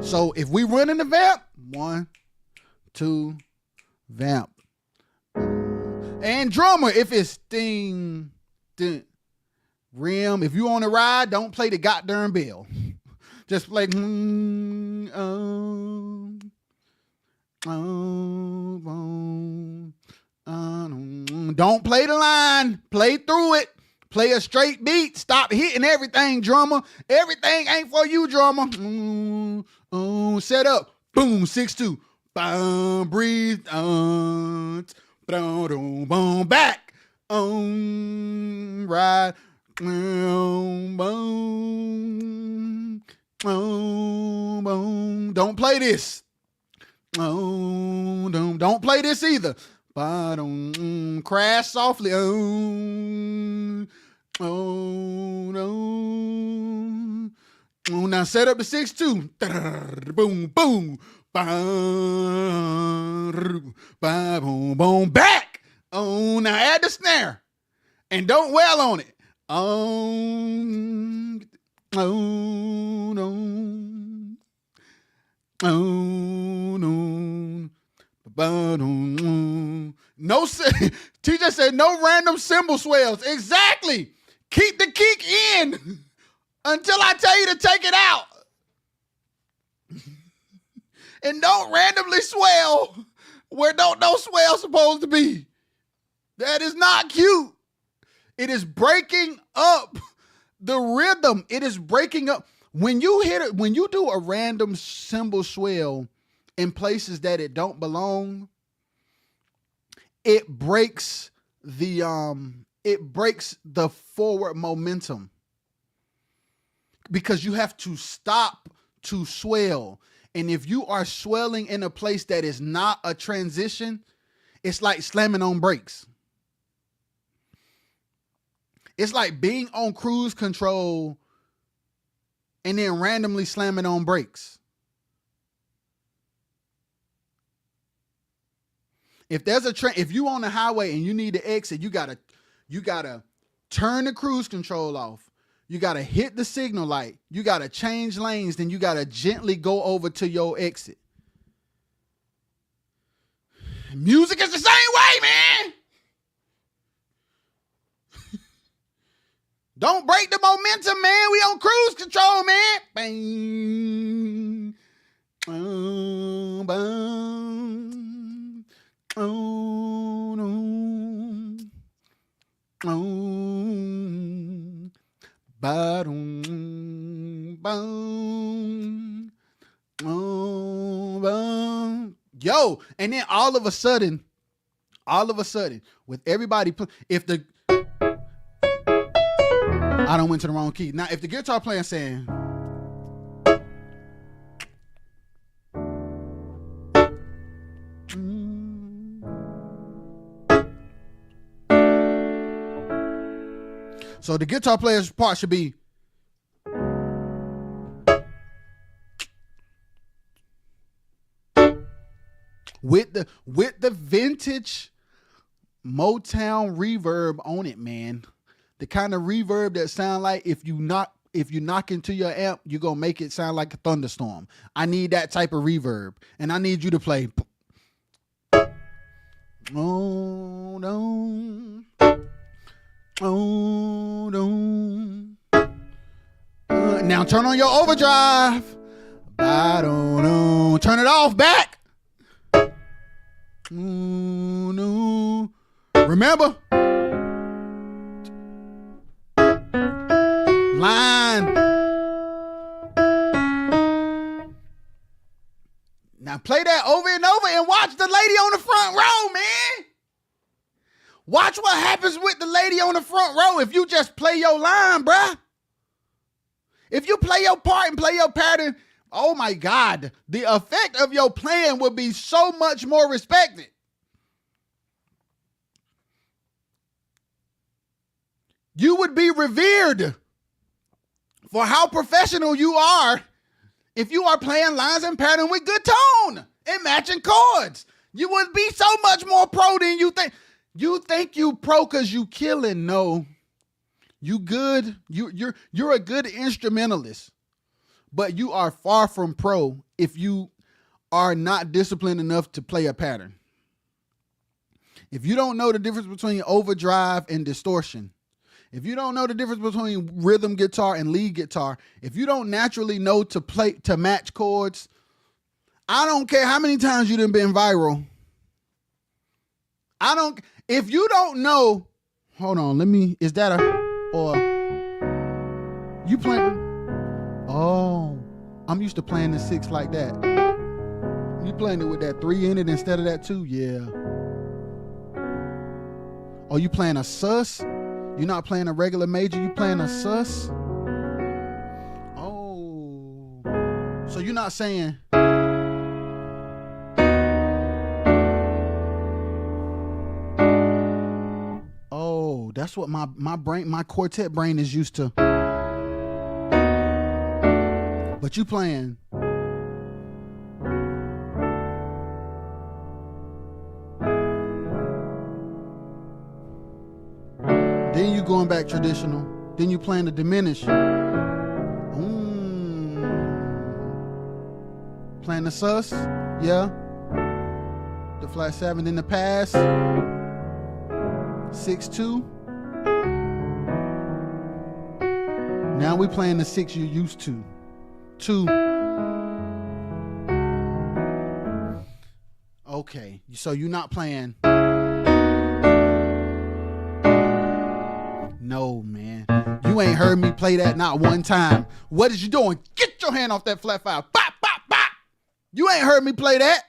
so if we run in the vamp, 1, 2, vamp. And drummer, if it's ding, ding, rim. If you on a ride, don't play the goddamn bell. Just play. Don't play the line. Play through it. Play a straight beat. Stop hitting everything, drummer. Everything ain't for you, drummer. Set up. Boom. 6-2. Boom. Breathe. Boom. Back. Ride. Boom. Don't play this. Don't play this either. Crash softly. Now set up the 6-2. Boom, boom. Boom, back. Now add the snare. And don't wail on it. No, teacher said no random cymbal swells. Exactly. Keep the kick in until I tell you to take it out. And don't randomly swell where don't no swell supposed to be. That is not cute. It is breaking up the rhythm. It is breaking up. When you hit it, when you do a random cymbal swell in places that it don't belong, it breaks the forward momentum, because you have to stop to swell. And if you are swelling in a place that is not a transition, it's like slamming on brakes. It's like being on cruise control and then randomly slamming on brakes. If there's if you on the highway and you need to exit, you gotta turn the cruise control off. You gotta hit the signal light. You gotta change lanes. Then you gotta gently go over to your exit. Music is the same way, man. Don't break the momentum, man. We on cruise control, man. Bang. Bang. Oh, no. Oh. Ba-dum. Bang. Oh, bang. Yo, and then all of a sudden, with everybody, if the I don't went to the wrong key. Now, if the guitar player saying, so the guitar player's part should be, with the vintage Motown reverb on it, man. The kind of reverb that sound like if you knock into your amp, you're going to make it sound like a thunderstorm. I need that type of reverb. And I need you to play. Oh, no. Oh, no. Now turn on your overdrive. I don't know. Turn it off back. Oh, no. Remember? Line. Now play that over and over and watch the lady on the front row, man. Watch what happens with the lady on the front row if you just play your line, bruh. If you play your part and play your pattern, oh my God, the effect of your plan will be so much more respected. You would be revered for how professional you are if you are playing lines and pattern with good tone and matching chords. You would be so much more pro than you think. You think you pro because you killing. No, you good. You're a good instrumentalist, but you are far from pro if you are not disciplined enough to play a pattern. If you don't know the difference between overdrive and distortion, if you don't know the difference between rhythm guitar and lead guitar, if you don't naturally know to match chords, I don't care how many times you done been viral. If you don't know, hold on, is that you playing? Oh, I'm used to playing the 6 like that. You playing it with that 3 in it instead of that 2? Yeah. Oh, you playing a sus? You're not playing a regular major, you playing a sus? Oh. So you're not saying... Oh, that's what my quartet brain is used to. But you playing... Then you going back traditional. Then you playing the diminished. Playing the sus. Yeah. The flat 7. Then the pass. 6-2. Now we playing the 6 you're used to. 2. Okay. So you're not playing... No, man. You ain't heard me play that not one time. What is you doing? Get your hand off that flat 5. Bop, bop, bop. You ain't heard me play that.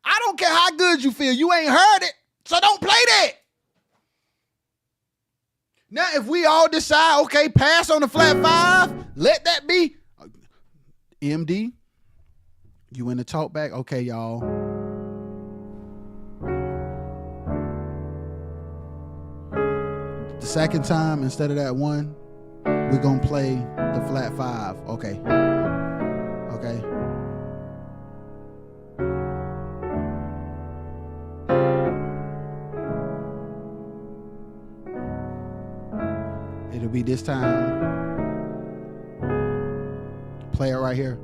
I don't care how good you feel. You ain't heard it. So don't play that. Now, if we all decide, okay, pass on the flat 5, let that be. MD, you in the talk back? Okay, y'all. The second time, instead of that 1, we're going to play the flat 5. Okay. Okay. It'll be this time. Play it right here.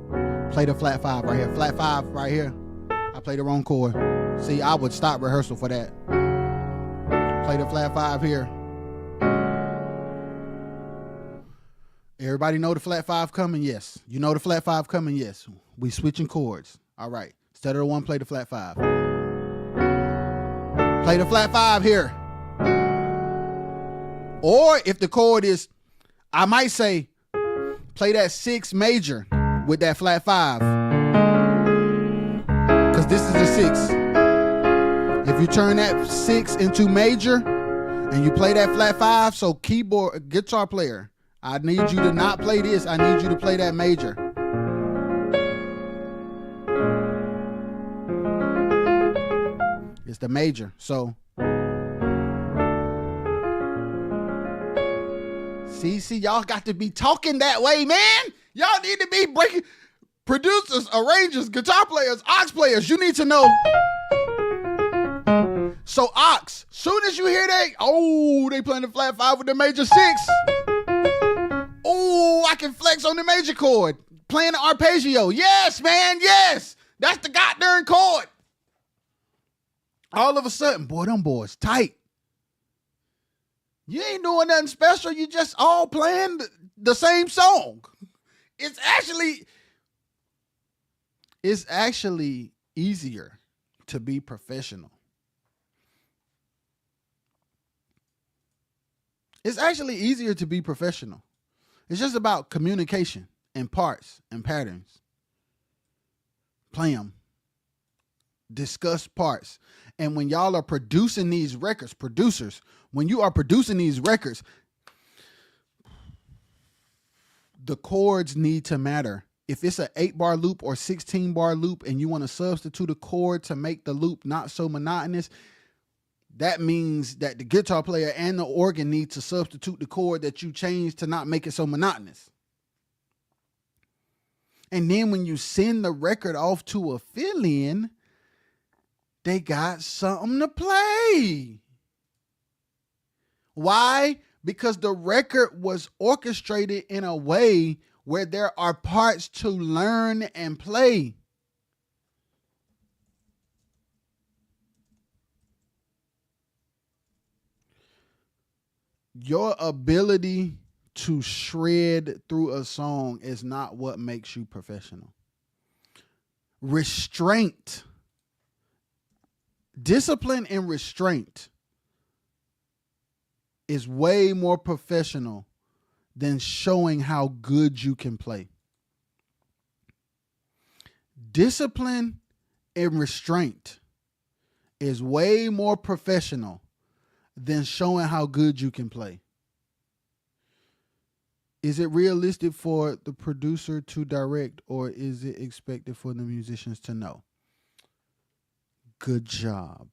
Play the flat 5 right here. Flat 5 right here. I played the wrong chord. See, I would stop rehearsal for that. Play the flat 5 here. Everybody know the flat 5 coming? Yes. You know the flat 5 coming? Yes. We switching chords. All right. Instead of the 1, play the flat 5. Play the flat 5 here. Or if the chord is, I might say, play that 6 major with that flat 5. Because this is the 6. If you turn that 6 into major and you play that flat 5, so guitar player, I need you to not play this. I need you to play that major. It's the major. So, see, y'all got to be talking that way, man. Y'all need to be breaking. Producers, arrangers, guitar players, aux players, you need to know. So, aux, soon as you hear that, oh, they playing the flat 5 with the major 6. Oh, I can flex on the major chord. Playing the arpeggio. Yes, man, yes. That's the goddamn chord. All of a sudden, boy, them boys tight. You ain't doing nothing special. You just all playing the same song. It's actually easier to be professional. It's actually easier to be professional. It's just about communication and parts and patterns. Play them discuss parts. And when y'all are producing these records, producers, when you are producing these records, the chords need to matter. If it's an 8-bar loop or 16-bar loop and you want to substitute a chord to make the loop not so monotonous, that means that the guitar player and the organ need to substitute the chord that you changed to not make it so monotonous. And then when you send the record off to a fill-in, they got something to play. Why? Because the record was orchestrated in a way where there are parts to learn and play. Your ability to shred through a song is not what makes you professional. Restraint, discipline and restraint is way more professional than showing how good you can play. Discipline and restraint is way more professional than showing how good you can play. Is it realistic for the producer to direct, or is it expected for the musicians to know? Good job.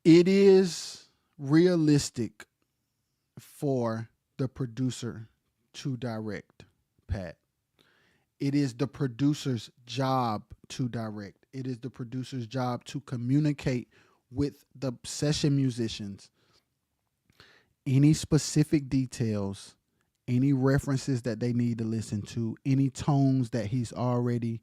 It is realistic for the producer to direct, Pat. It is the producer's job to direct. It is the producer's job to communicate with the session musicians any specific details, any references that they need to listen to, any tones that he's already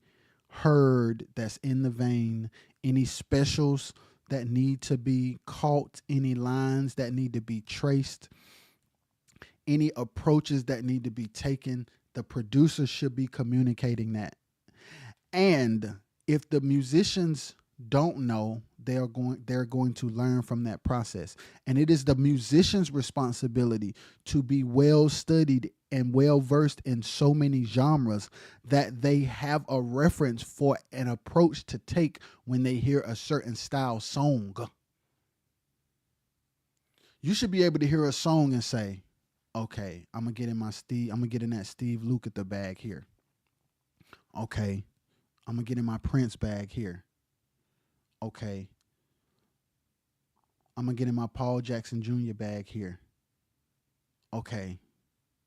heard that's in the vein, any specials that need to be caught, any lines that need to be traced, any approaches that need to be taken. The producer should be communicating that. And if the musicians don't know, they're going to learn from that process. And it is the musician's responsibility to be well studied and well versed in so many genres that they have a reference for an approach to take when they hear a certain style song. You should be able to hear a song and say, okay, I'm gonna get in that Steve Lukather bag here. Okay, I'm gonna get in my Prince bag here. Okay, I'm gonna get in my Paul Jackson Jr. bag here. Okay,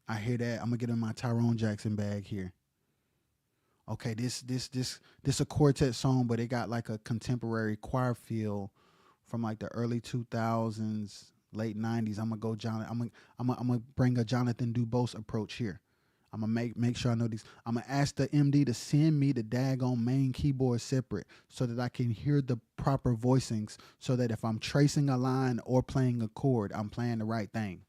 I hear that. I'm gonna get in my Tyrone Jackson bag here. Okay, this a quartet song, but it got like a contemporary choir feel from like the early 2000s, late 90s. I'm gonna bring a Jonathan Dubose approach here. I'm gonna make sure I know these. I'm gonna ask the MD to send me the daggone main keyboard separate so that I can hear the proper voicings, so that if I'm tracing a line or playing a chord, I'm playing the right thing.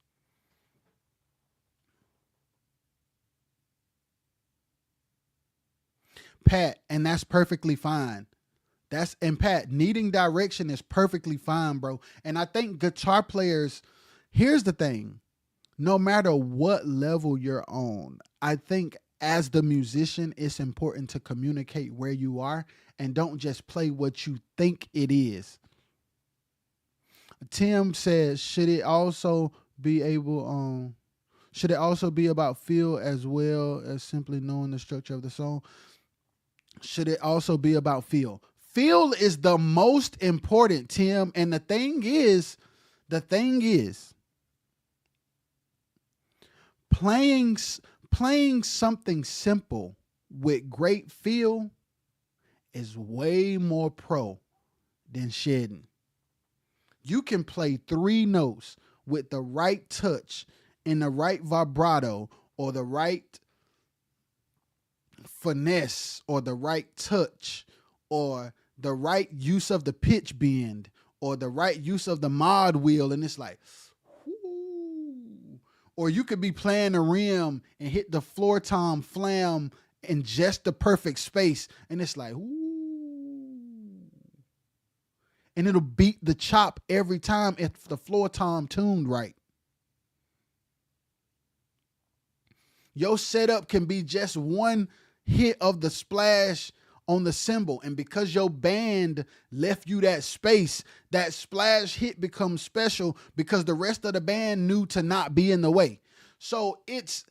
Pat, and that's perfectly fine. Pat, needing direction is perfectly fine, bro. And I think guitar players, here's the thing. No matter what level you're on, I think as the musician, it's important to communicate where you are and don't just play what you think it is. Tim says, should it also be about feel as well as simply knowing the structure of the song? Should it also be about feel? Feel is the most important, Tim. And the thing is, playing something simple with great feel is way more pro than shedding. You can play 3 notes with the right touch and the right vibrato, or the right finesse, or the right touch, or the right use of the pitch bend, or the right use of the mod wheel, and it's like, whoo. Or you could be playing a rim and hit the floor tom flam in just the perfect space, and it's like, whoo. And it'll beat the chop every time if the floor tom tuned right. Your setup can be just one hit of the splash on the cymbal. And because your band left you that space, that splash hit becomes special because the rest of the band knew to not be in the way. So it's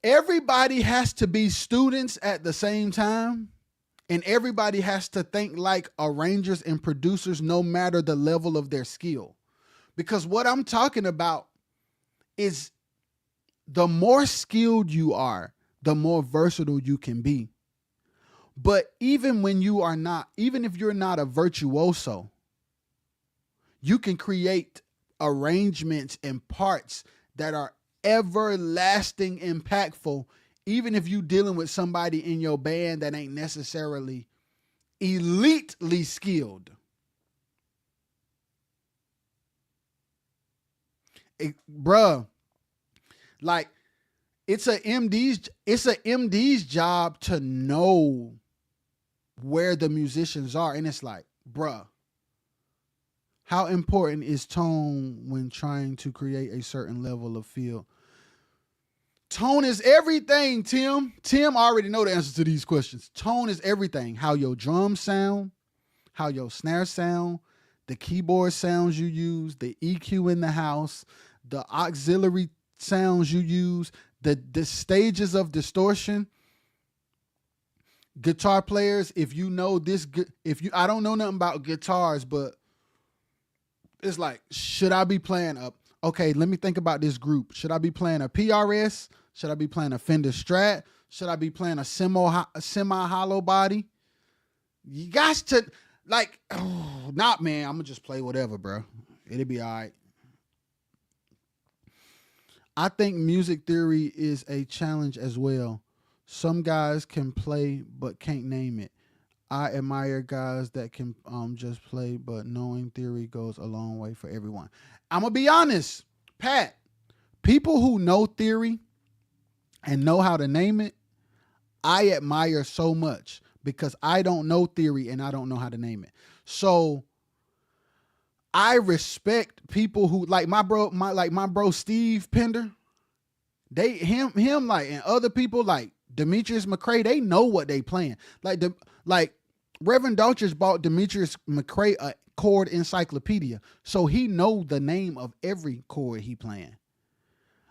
everybody has to be students at the same time. And everybody has to think like arrangers and producers, no matter the level of their skill. Because what I'm talking about is the more skilled you are, the more versatile you can be. But even when you are not, even if you're not a virtuoso, you can create arrangements and parts that are everlasting impactful, even if you're dealing with somebody in your band that ain't necessarily elitely skilled. Bruh, like it's a MD's job to know where the musicians are. And it's like, bruh, how important is tone when trying to create a certain level of feel? Tone is everything, Tim. Tim already know the answers to these questions. Tone is everything. How your drums sound, how your snare sound, the keyboard sounds you use, the EQ in the house, the auxiliary sounds you use, the stages of distortion. Guitar players, if you know this, I don't know nothing about guitars, but it's like, should I be playing okay, let me think about this group. Should I be playing a PRS? Should I be playing a Fender Strat? Should I be playing a semi-hollow body? You guys to, like, not, man, I'm going to just play whatever, bro. It'll be all right. I think music theory is a challenge as well. Some guys can play but can't name it. I admire guys that can just play, but knowing theory goes a long way for everyone. I'm going to be honest, Pat. People who know theory and know how to name it, I admire so much because I don't know theory and I don't know how to name it. So I respect people who like my bro Steve Pender. Him like, and other people like Demetrius McCrae, they know what they playing. Like Reverend Daltrich bought Demetrius McCrae a chord encyclopedia, so he know the name of every chord he playing.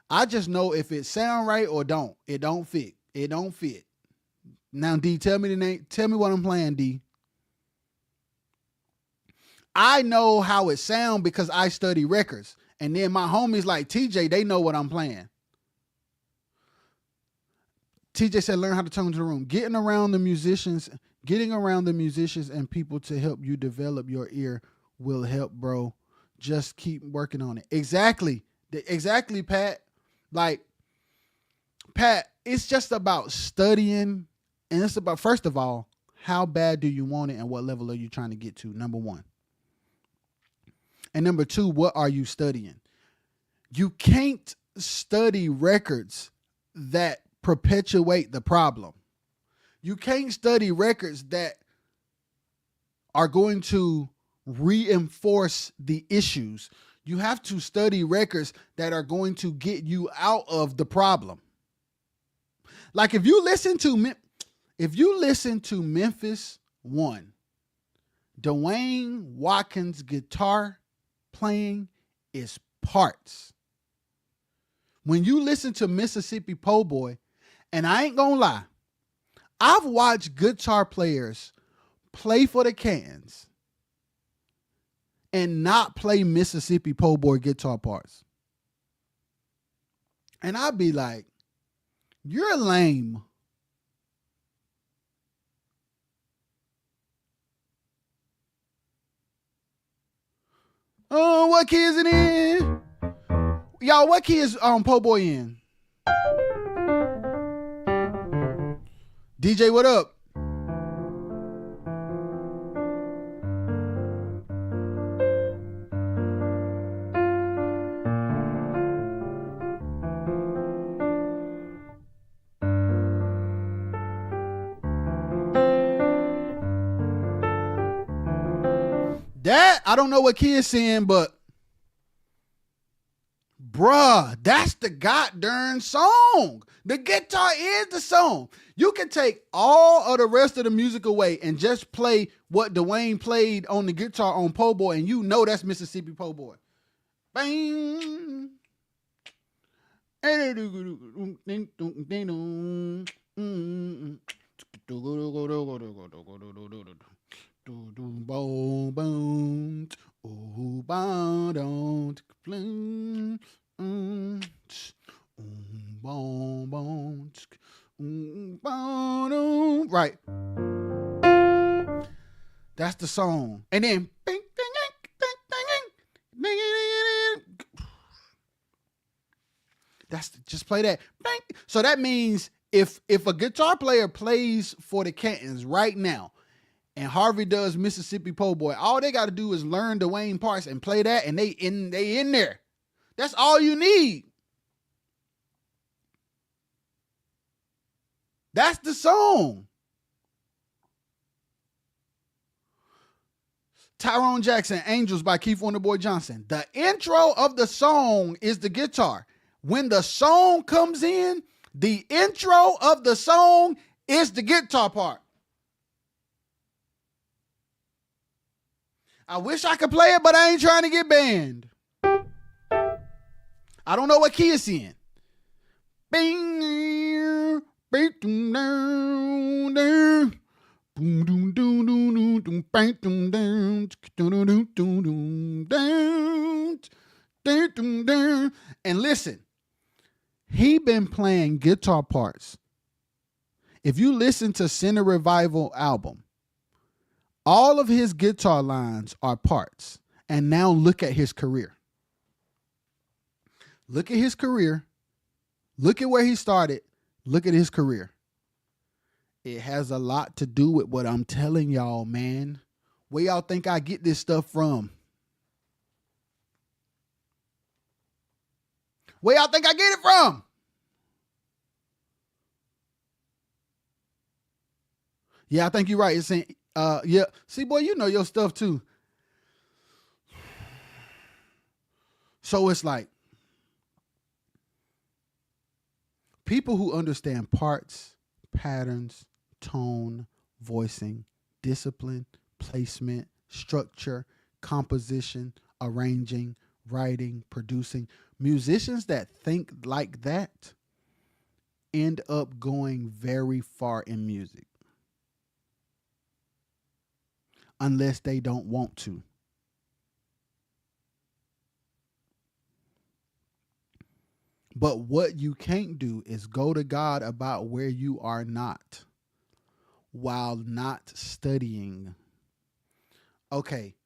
I just know if it sound right or don't. It don't fit. It don't fit. Now, D, tell me the name. Tell me what I'm playing, D. I know how it sound because I study records. And then my homies like TJ, they know what I'm playing. TJ said, learn how to tone to the room. Getting around the musicians and people to help you develop your ear will help, bro. Just keep working on it. Exactly, Pat. Like, Pat, it's just about studying. And it's about, first of all, how bad do you want it and what level are you trying to get to? Number one. And number two, what are you studying? You can't study records that perpetuate the problem. You can't study records that are going to reinforce the issues. You have to study records that are going to get you out of the problem. Like if you listen to Memphis 1, Dwayne Watkins' guitar playing is parts. When you listen to Mississippi Po' Boy, and I ain't gonna lie, I've watched guitar players play for the Cans and not play Mississippi Po' Boy guitar parts. And I'd be like, you're lame. Oh, what key is it in? Y'all, what key is Po' Boy in? DJ, what up? That, I don't know what key it's in, but Bruh, that's the goddamn song. The guitar is the song. You can take all of the rest of the music away and just play what Dwayne played on the guitar on Po' Boy, and you know that's Mississippi Po' Boy. Bang. Right. That's the song. And then just play that. So that means if a guitar player plays for the Cantons right now, and Harvey does Mississippi Po' Boy, all they got to do is learn Dwayne parts and play that, and they in there. That's all you need. That's the song. Tyrone Jackson, Angels by Keith Wonderboy Johnson. The intro of the song is the guitar. When the song comes in, the intro of the song is the guitar part. I wish I could play it, but I ain't trying to get banned. I don't know what key it's in. Bing, bing, down, down. Boom, doom, doom, doom, doom, doom, bang, doom, down, doom, doom, doom, doom, down, doom, doom, down. And listen, he been playing guitar parts. If you listen to Sinner Revival album, all of his guitar lines are parts. And now look at his career. Look at his career. Look at where he started. Look at his career. It has a lot to do with what I'm telling y'all, man. Where y'all think I get this stuff from? Where y'all think I get it from? Yeah, I think you're right. It's saying, yeah. See, boy, you know your stuff too. So it's like people who understand parts, patterns, tone, voicing, discipline, placement, structure, composition, arranging, writing, producing. Musicians that think like that end up going very far in music. Unless they don't want to. But what you can't do is go to God about where you are not while not studying. Okay,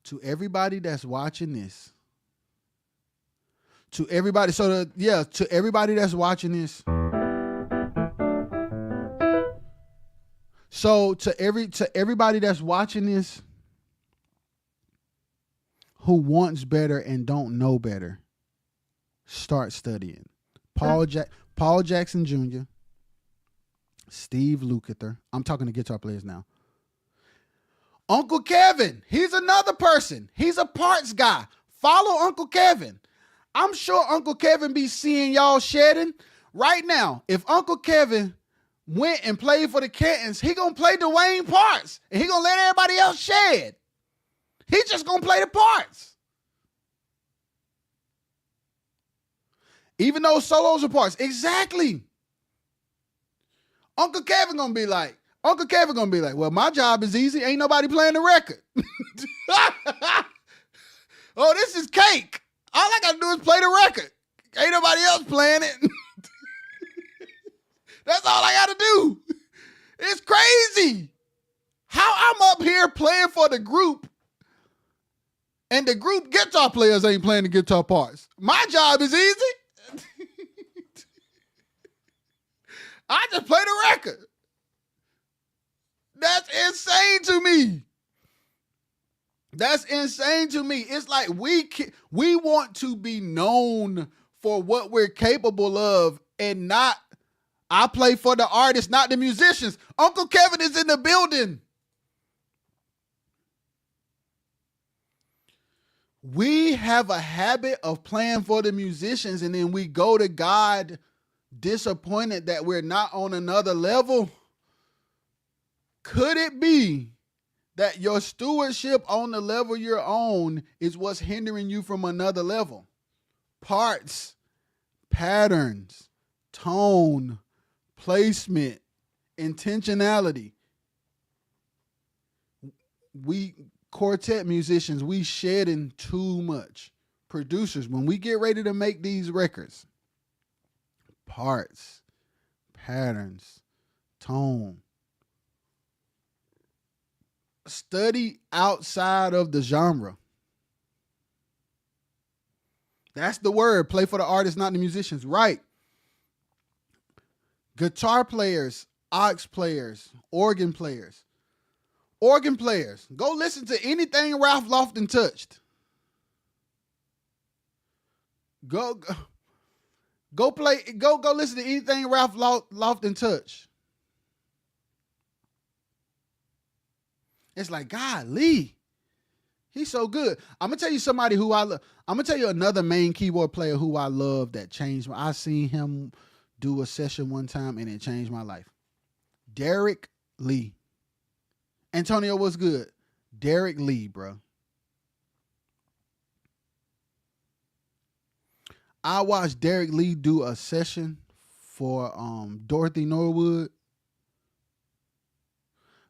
to everybody that's watching this, to everybody that's watching this. So to everybody that's watching this who wants better and don't know better, start studying. Paul Jackson Jr., Steve Lukather. I'm talking to guitar players now. Uncle Kevin, he's another person. He's a parts guy. Follow Uncle Kevin. I'm sure Uncle Kevin be seeing y'all shedding. Right now, if Uncle Kevin went and played for the Cantons, he gonna play Dwayne parts, and he gonna let everybody else shed. He just gonna play the parts. Even those solos are parts. Exactly. Uncle Kevin gonna be like, well, my job is easy. Ain't nobody playing the record. Oh, this is cake. All I gotta do is play the record. Ain't nobody else playing it. That's all I gotta do. It's crazy how I'm up here playing for the group and the group guitar players ain't playing the guitar parts. My job is easy. I just play the record. That's insane to me. That's insane to me. It's like we want to be known for what we're capable of and not, I play for the artists, not the musicians. Uncle Kevin is in the building. We have a habit of playing for the musicians, and then we go to God disappointed that we're not on another level. Could it be that your stewardship on the level you're on is what's hindering you from another level? Parts, patterns, tone, placement, intentionality. We quartet musicians, we shedding too much. Producers, when we get ready to make these records, parts, patterns, tone. Study outside of the genre. That's the word. Play for the artists, not the musicians. Right. Guitar players, aux players, organ players. Organ players, go listen to anything Ralph Lofton touched. Go listen to anything Ralph Lofton touched. It's like, golly, he's so good. I'm gonna tell you somebody who I love. I'm gonna tell you another main keyboard player who I love that changed I seen him do a session one time and it changed my life. Derek Lee. Antonio, what's good? Derek Lee, bro. I watched Derek Lee do a session for Dorothy Norwood.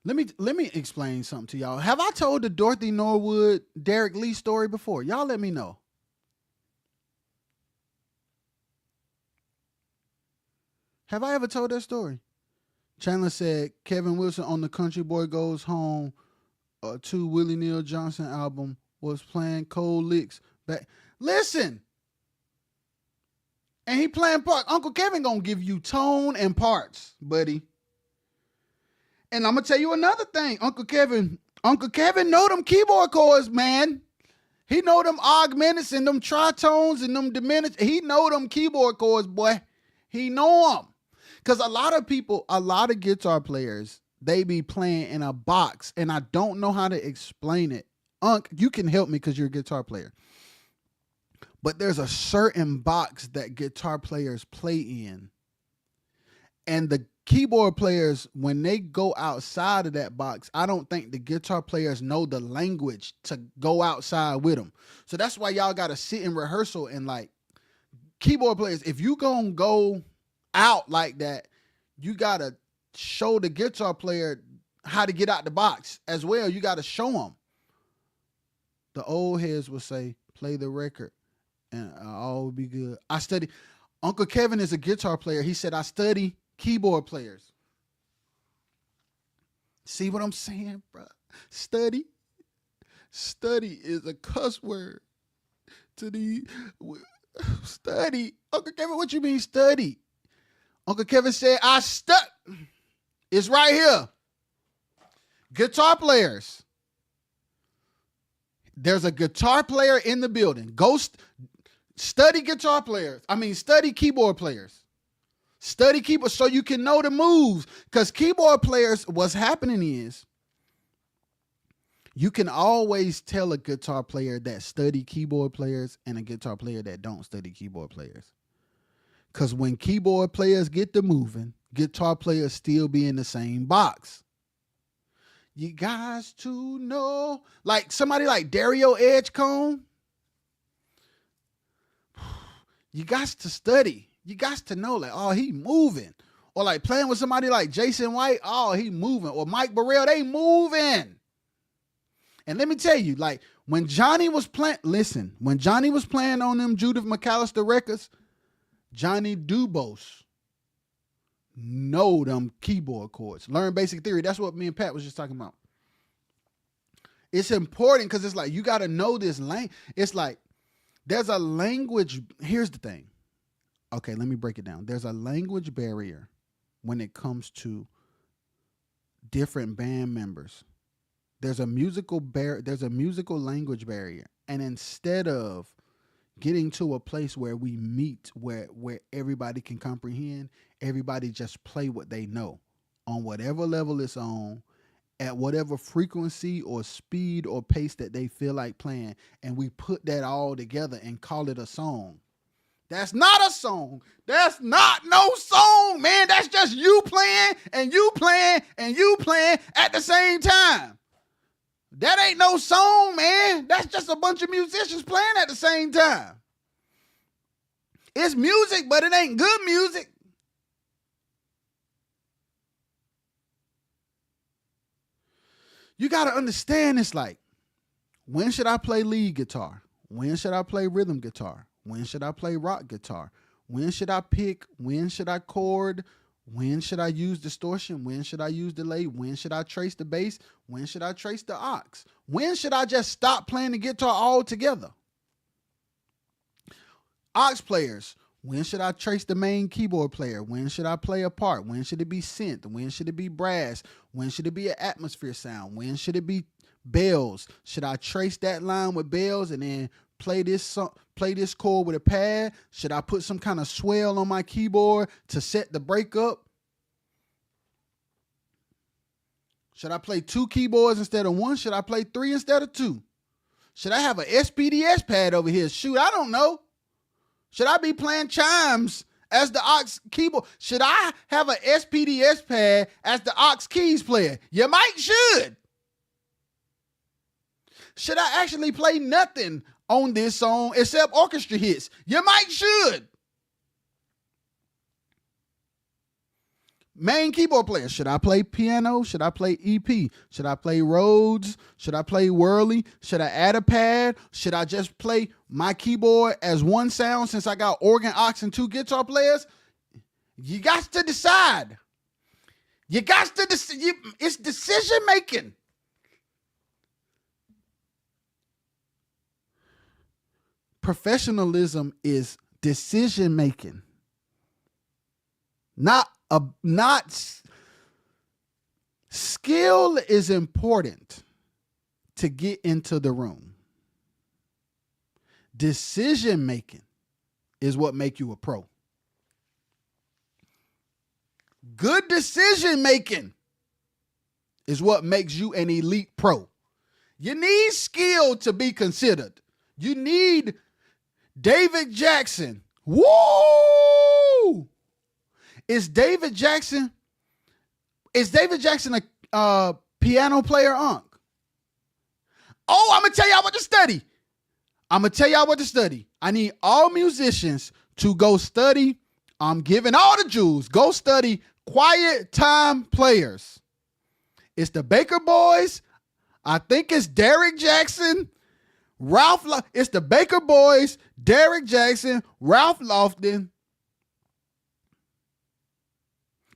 Let me explain something to y'all. Have I told the Dorothy Norwood Derek Lee story before? Y'all let me know. Have I ever told that story? Chandler said Kevin Wilson on the Country Boy Goes Home 2 Willie Neal Johnson album was playing cold licks back. Listen. And he playing parts. Uncle Kevin gonna give you tone and parts, buddy. And I'm gonna tell you another thing. Uncle Kevin know them keyboard chords, man. He know them augments and them tritones and them diminished. He know them keyboard chords, boy. He know them. Because a lot of guitar players, they be playing in a box, and I don't know how to explain it. Unc, you can help me because you're a guitar player. But there's a certain box that guitar players play in. And the keyboard players, when they go outside of that box, I don't think the guitar players know the language to go outside with them. So that's why y'all got to sit in rehearsal and like, keyboard players, if you gonna go out like that, you got to show the guitar player how to get out the box as well. You got to show them. The old heads will say, play the record and all will be good. I study. Uncle Kevin is a guitar player. He said, I study keyboard players. See what I'm saying, bro? Study is a cuss word to the study. Uncle Kevin, what you mean study? Uncle Kevin said, I stuck. It's right here. Guitar players. There's a guitar player in the building. Go study guitar players. Study keyboard players. Study keyboard so you can know the moves. Because keyboard players, what's happening is you can always tell a guitar player that study keyboard players and a guitar player that don't study keyboard players. Because when keyboard players get to moving, guitar players still be in the same box. You guys to know, like somebody like Dario Edgecombe, you got to study. You got to know, like, oh, he moving. Or like playing with somebody like Jason White, oh, he moving. Or Mike Burrell, they moving. And let me tell you, like, when Johnny was playing on them Judith McAllister records, Johnny Dubose know them keyboard chords. Learn basic theory. That's what me and Pat was just talking about. It's important because it's like you got to know this language. It's like there's a language. Here's the thing. Okay, let me break it down. There's a language barrier when it comes to different band members. There's a musical language barrier. And instead of getting to a place where we meet, where everybody can comprehend, everybody just play what they know on whatever level it's on at whatever frequency or speed or pace that they feel like playing, and we put that all together and call it a song. That's not a song. That's not no song, man. That's just you playing and you playing and you playing at the same time. That ain't no song, man. That's just a bunch of musicians playing at the same time. It's music, but it ain't good music. You got to understand it's like, when should I play lead guitar? When should I play rhythm guitar? When should I play rock guitar? When should I pick? When should I chord? When should I use distortion? When should I use delay? When should I trace the bass? When should I trace the aux? When should I just stop playing the guitar altogether? Aux players, when should I trace the main keyboard player? When should I play a part? When should it be synth? When should it be brass? When should it be an atmosphere sound? When should it be bells? Should I trace that line with bells and then play this chord with a pad? Should I put some kind of swell on my keyboard to set the break up? Should I play 2 keyboards instead of 1? Should I play 3 instead of 2? Should I have an SPDS pad over here? Shoot, I don't know. Should I be playing chimes as the aux keyboard? Should I have an SPDS pad as the aux keys player? You might should. Should I actually play nothing on this song except orchestra hits? You might should. Main keyboard player. Should I play piano? Should I play EP? Should I play Rhodes? Should I play Whirly? Should I add a pad? Should I just play my keyboard as one sound since I got organ, aux, and 2 guitar players? You got to decide. You got to decide. It's decision making. Professionalism is decision making. Not skill is important to get into the room. Decision making is what make you a pro. Good decision making is what makes you an elite pro. You need skill to be considered. You need David Jackson. Woo! Is David Jackson a piano player, Unc? Oh, I'm going to tell y'all what to study. I need all musicians to go study. I'm giving all the Jews. Go study quiet time players. It's the Baker Boys. I think it's Derek Jackson. It's the Baker Boys, Derek Jackson, Ralph Lofton,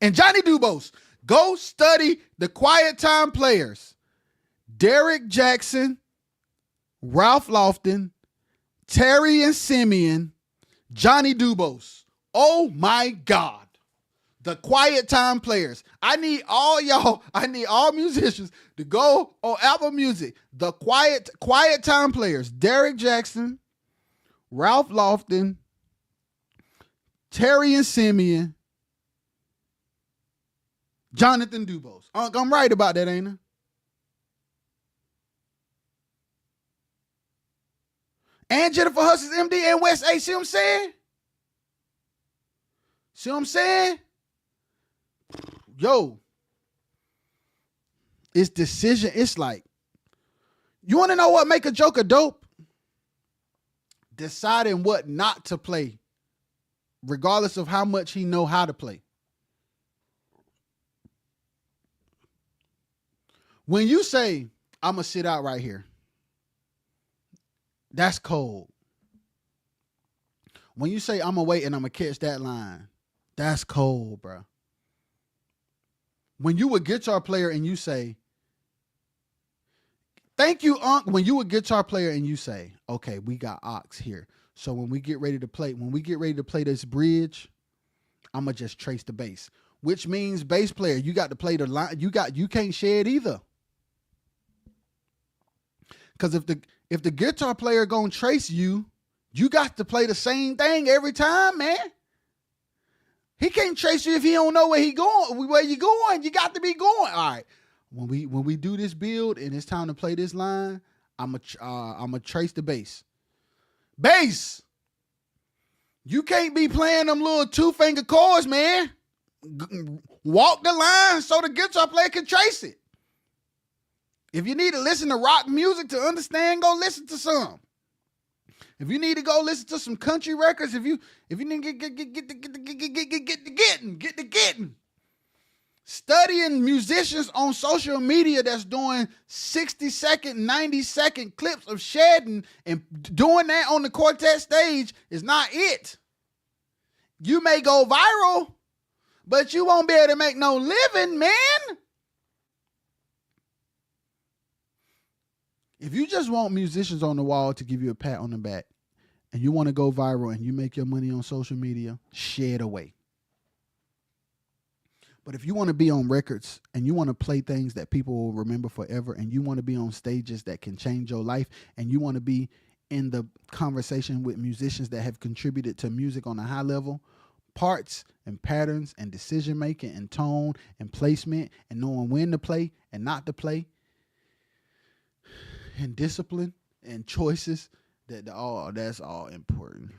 and Johnny Dubose. Go study the quiet time players. Derek Jackson, Ralph Lofton, Terry and Simeon, Johnny Dubose. Oh my God. The quiet time players. I need all musicians to go on Apple Music. The quiet time players. Derek Jackson, Ralph Lofton, Terry and Simeon, Jonathan Dubose. I'm right about that, ain't I? And Jennifer Huss's MD and West A. See what I'm saying? See what I'm saying? Yo, it's decision. It's like, you want to know what make a joker dope? Deciding what not to play, regardless of how much he know how to play. When you say, I'm going to sit out right here, that's cold. When you say, I'm going to wait and I'm going to catch that line, that's cold, bro. When you a guitar player and you say, thank you, Unc. When you a guitar player and you say, okay, we got aux here. So when we get ready to play this bridge, I'm going to just trace the bass, which means bass player, you got to play the line. You can't share it either. Because if the guitar player going to trace you, you got to play the same thing every time, man. He can't trace you if he don't know where you going. You got to be going. All right. When we do this build and it's time to play this line, I'm a trace the bass. Bass. You can't be playing them little 2-finger chords, man. Walk the line so the guitar player can trace it. If you need to listen to rock music to understand, go listen to some. If you need to go listen to some country records, if you need to get to getting. Studying musicians on social media that's doing 60-second, 90-second clips of shedding and doing that on the quartet stage is not it. You may go viral, but you won't be able to make no living, man. If you just want musicians on the wall to give you a pat on the back and you want to go viral and you make your money on social media, shed away. But if you want to be on records and you want to play things that people will remember forever and you want to be on stages that can change your life and you want to be in the conversation with musicians that have contributed to music on a high level, parts and patterns and decision making and tone and placement and knowing when to play and not to play and discipline and choices, that's all important.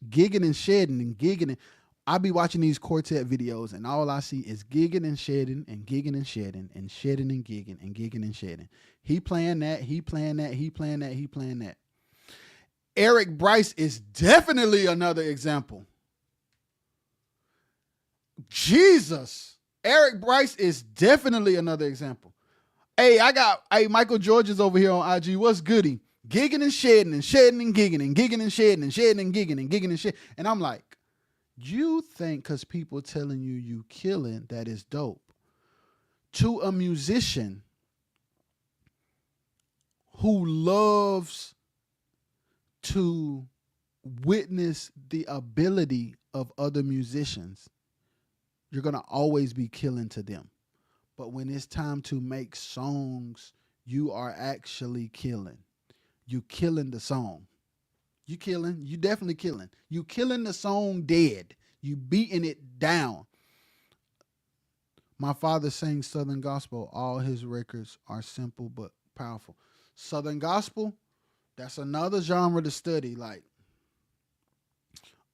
Gigging and shedding and gigging and I be watching these quartet videos and all I see is gigging and shedding and gigging and shedding and shedding and gigging and gigging and shedding. He playing that, he playing that, he playing that, he playing that. Eric Bryce is definitely another example. Jesus. Eric Bryce is definitely another example. Hey, Michael George is over here on IG. What's goody? Gigging and shedding and shedding and gigging and gigging and shedding and shedding and gigging and gigging and shedding. And I'm like, you think because people telling you killing that is dope. To a musician who loves to witness the ability of other musicians, you're going to always be killing to them. But when it's time to make songs, you are actually killing. You killing the song. You killing. You definitely killing. You killing the song dead. You beating it down. My father sings Southern gospel. All his records are simple but powerful. Southern gospel, that's another genre to study. Like,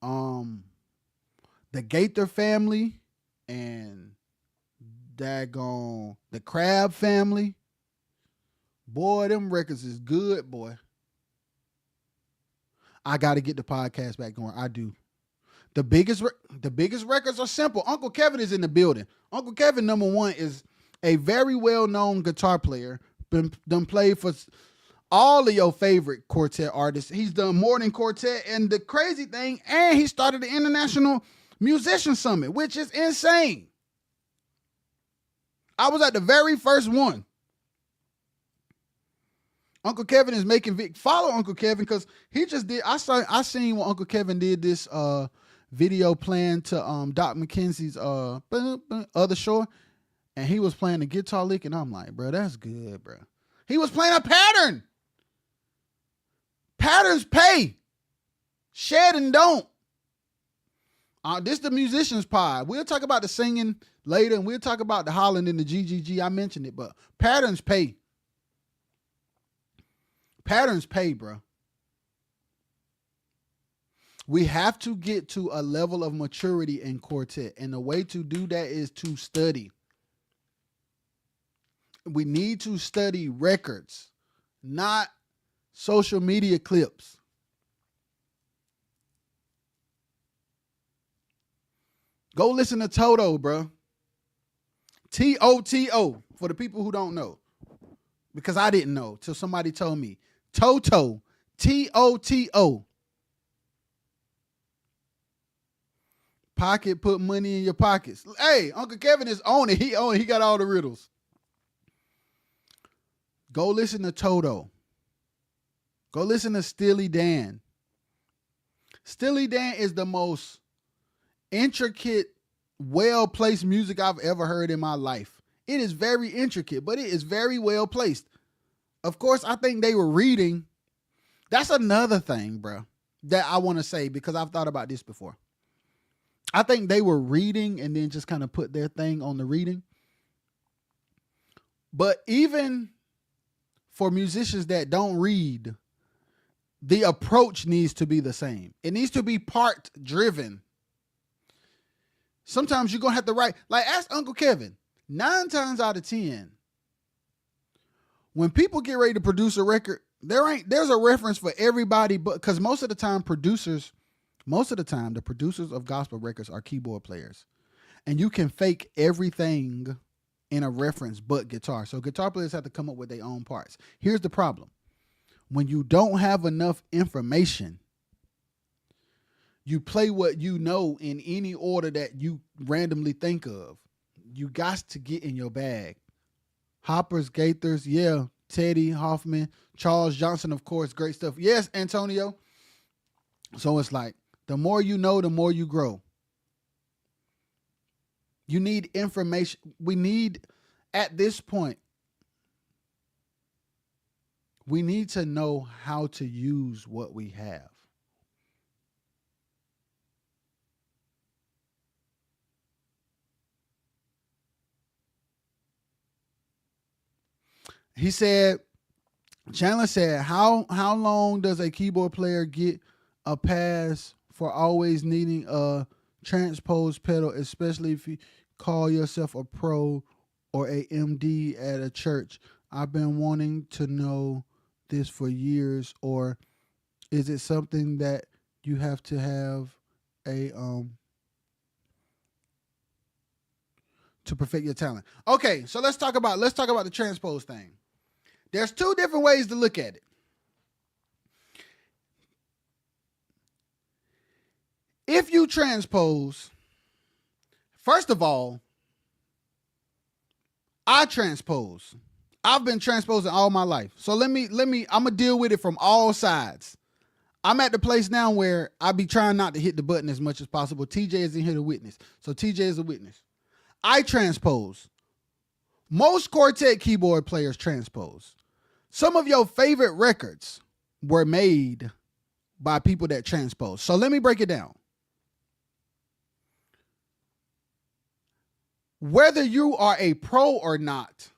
the Gaither family and daggone the Crab family. Boy, them records is good, boy. I got to get the podcast back going. I do. The biggest records are simple. Uncle Kevin is in the building. Uncle Kevin, number one, is a very well-known guitar player. Done played for all of your favorite quartet artists. He's done more than quartet. And the crazy thing, and he started the International Musician Summit, which is insane. I was at the very first one. Uncle Kevin is making follow Uncle Kevin because he just did. I seen when Uncle Kevin did this video playing to Doc McKenzie's Other Shore, and he was playing the guitar lick, and I'm like, bro, that's good, bro. He was playing a pattern. Patterns pay. Shed and don't. This the musician's pod. We'll talk about the singing later, and we'll talk about the hollering and the GGG. I mentioned it, but patterns pay. Patterns pay, bro. We have to get to a level of maturity in quartet, and the way to do that is to study. We need to study records, not social media clips. Go listen to Toto, bro. Toto, for the people who don't know. Because I didn't know till somebody told me. Toto, Toto. Pocket, put money in your pockets. Hey, Uncle Kevin is on it. He got all the riddles. Go listen to Toto. Go listen to Steely Dan. Steely Dan is the most intricate, well-placed music I've ever heard in my life. It is very intricate, but it is very well placed. Of course, I think they were reading. That's another thing, bro, that I want to say because I've thought about this before. I think they were reading and then just kind of put their thing on the reading. But even for musicians that don't read, the approach needs to be the same. It needs to be part driven. Sometimes you're going to have to write, like ask Uncle Kevin, 9 times out of 10, when people get ready to produce a record, there's a reference for everybody, but because most of the time the producers of gospel records are keyboard players. And you can fake everything in a reference but guitar. So guitar players have to come up with their own parts. Here's the problem. When you don't have enough information, you play what you know in any order that you randomly think of. You got to get in your bag. Hoppers, Gaithers, yeah. Teddy, Hoffman, Charles Johnson, of course, great stuff. Yes, Antonio. So it's like, the more you know, the more you grow. You need information. We need, at this point, we need to know how to use what we have. He said, Chandler said, how long does a keyboard player get a pass for always needing a transpose pedal, especially if you call yourself a pro or a MD at a church? I've been wanting to know this for years. Or is it something that you have to have a to perfect your talent? Okay, so let's talk about the transpose thing. There's 2 different ways to look at it. If you transpose, first of all, I transpose. I've been transposing all my life. So let me, I'm gonna deal with it from all sides. I'm at the place now where I be trying not to hit the button as much as possible. TJ is in here to witness. So TJ is a witness. I transpose. Most quartet keyboard players transpose. Some of your favorite records were made by people that transpose. So let me break it down. Whether you are a pro or not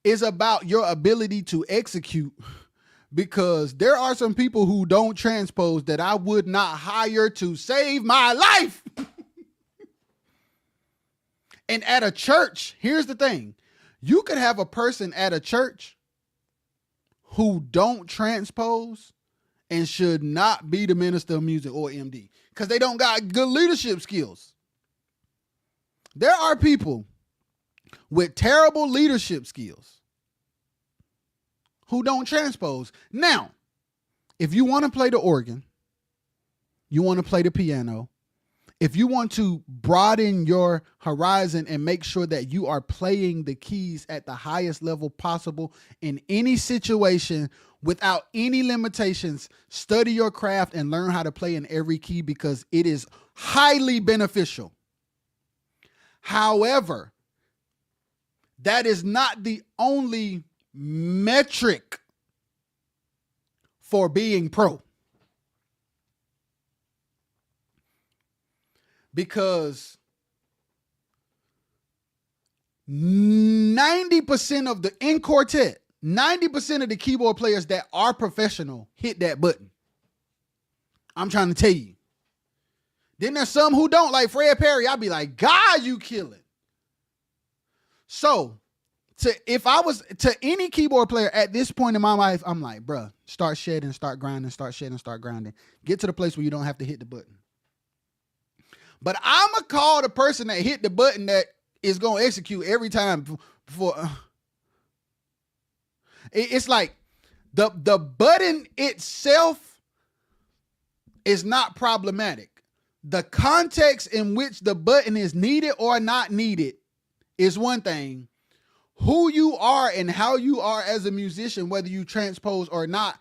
is about your ability to execute, because there are some people who don't transpose that I would not hire to save my life. And at a church, here's the thing. You could have a person at a church who don't transpose and should not be the minister of music or MD because they don't got good leadership skills. There are people with terrible leadership skills who don't transpose. Now, if you want to play the organ, you want to play the piano, if you want to broaden your horizon and make sure that you are playing the keys at the highest level possible in any situation without any limitations, study your craft and learn how to play in every key because it is highly beneficial. However, that is not the only metric for being pro. Because 90% of the in quartet, 90% of the keyboard players that are professional hit that button. I'm trying to tell you. Then there's some who don't, like Fred Perry. I'll be like, God, you killing. So, if I was to any keyboard player at this point in my life, I'm like, bruh, start shedding, start grinding, start shedding, start grinding. Get to the place where you don't have to hit the button. But I'm going to call the person that hit the button that is going to execute every time before. It's like the button itself is not problematic. The context in which the button is needed or not needed is one thing. Who you are and how you are as a musician, whether you transpose or not,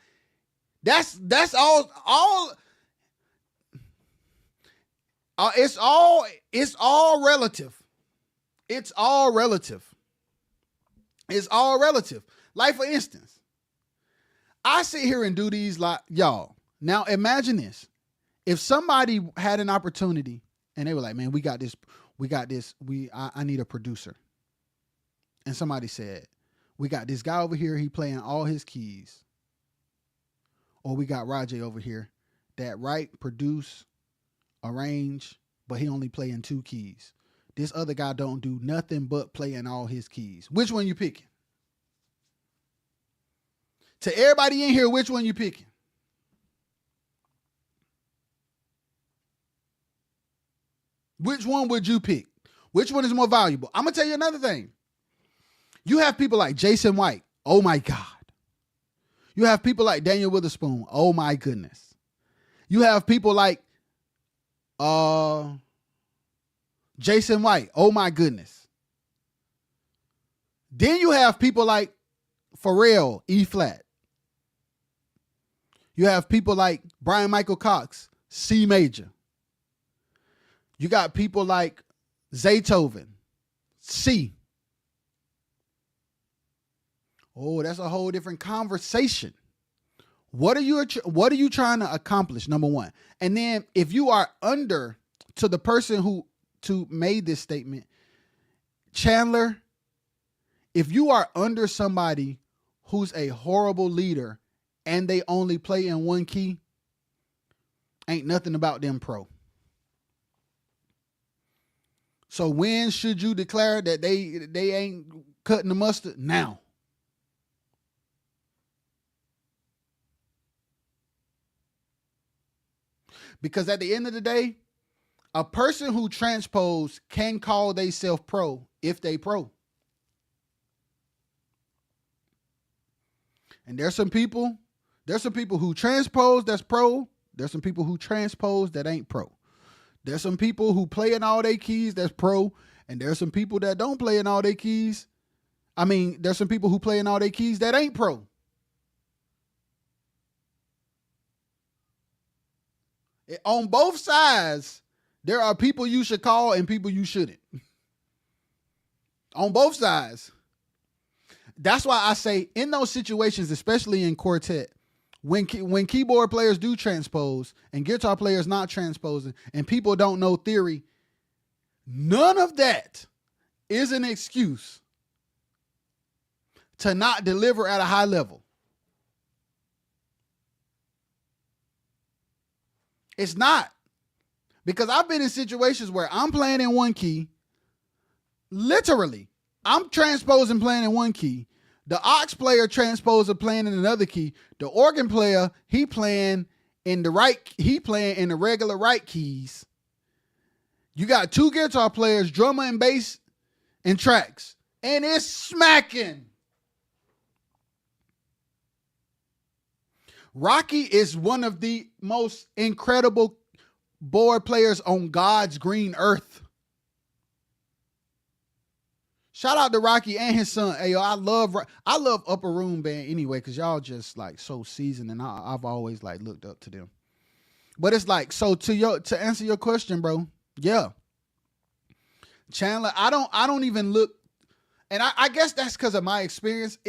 that's all. It's all relative. It's all relative. It's all relative. Like, for instance, I sit here and do these like, y'all. Now imagine this. If somebody had an opportunity and they were like, man, we got this, I need a producer. And somebody said, we got this guy over here, he playing all his keys. Or we got Rajay over here that write, produce, arrange, but he only playing 2 keys. This other guy don't do nothing but playing all his keys. Which one you picking? To everybody in here, which one you picking? Which one would you pick? Which one is more valuable? I'm going to tell you another thing. You have people like Jason White. Oh my God. You have people like Daniel Witherspoon. Oh my goodness. You have people like Jason White. Oh my goodness. Then you have people like Pharrell, E flat. You have people like Brian Michael Cox, C major. You got people like Zaytoven, C. Oh, that's a whole different conversation. What are you trying to accomplish? Number one. And then if you are under to the person who made this statement, Chandler, if you are under somebody who's a horrible leader and they only play in 1 key, ain't nothing about them pro. So when should you declare that they ain't cutting the mustard? Now. Because at the end of the day, a person who transpose can call themselves pro if they pro. And there's some people who transpose that's pro. There's some people who transpose that ain't pro. There's some people who play in all their keys that's pro. And there's some people that don't play in all their keys. There's some people who play in all their keys that ain't pro. On both sides, there are people you should call and people you shouldn't. On both sides. That's why I say in those situations, especially in quartet, when keyboard players do transpose and guitar players not transposing and people don't know theory, none of that is an excuse to not deliver at a high level. It's not. Because I've been in situations where I'm playing in 1 key. Literally, I'm transposing playing in 1 key. The aux player transposing playing in another key. The organ player, he playing in the regular right keys. You got 2 guitar players, drummer and bass and tracks. And it's smacking. Rocky is one of the most incredible board players on God's green earth. Shout out to Rocky and his son. Hey, yo, I love Upper Room Band anyway, because y'all just like so seasoned, and I've always like looked up to them. But it's like, so to answer your question, bro, yeah. Chandler, I don't even look, and I guess that's because of my experience.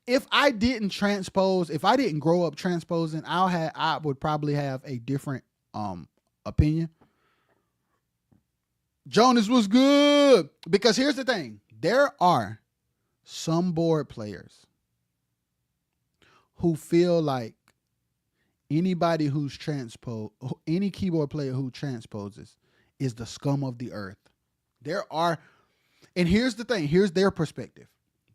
If I didn't transpose, if I didn't grow up transposing, I would probably have a different opinion. Jonas was good. Because here's the thing. There are some board players who feel like anybody who's any keyboard player who transposes is the scum of the earth. And here's the thing. Here's their perspective.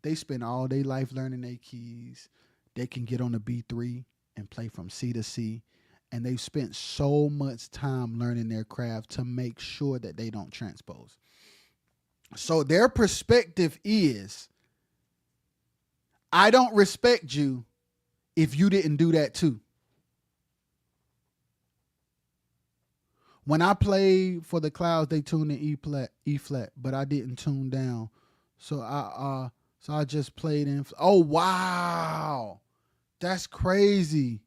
They spend all their life learning their keys. They can get on the B3 and play from C to C. And they've spent so much time learning their craft to make sure that they don't transpose. So their perspective is, I don't respect you if you didn't do that too. When I played for the Clouds, they tuned in E flat, but I didn't tune down. So I just played in. Oh, wow. That's crazy.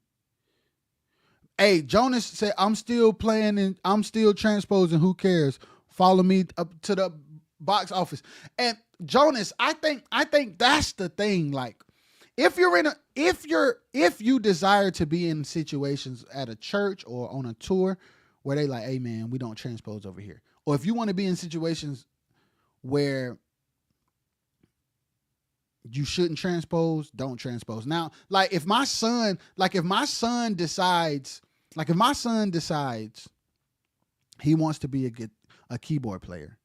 Hey, Jonas said, I'm still playing and I'm still transposing. Who cares? Follow me up to the box office. And Jonas, I think that's the thing. Like, if you're if you desire to be in situations at a church or on a tour where they like, hey man, we don't transpose over here. Or if you want to be in situations where you shouldn't transpose, don't transpose. Now, if my son decides he wants to be a keyboard player,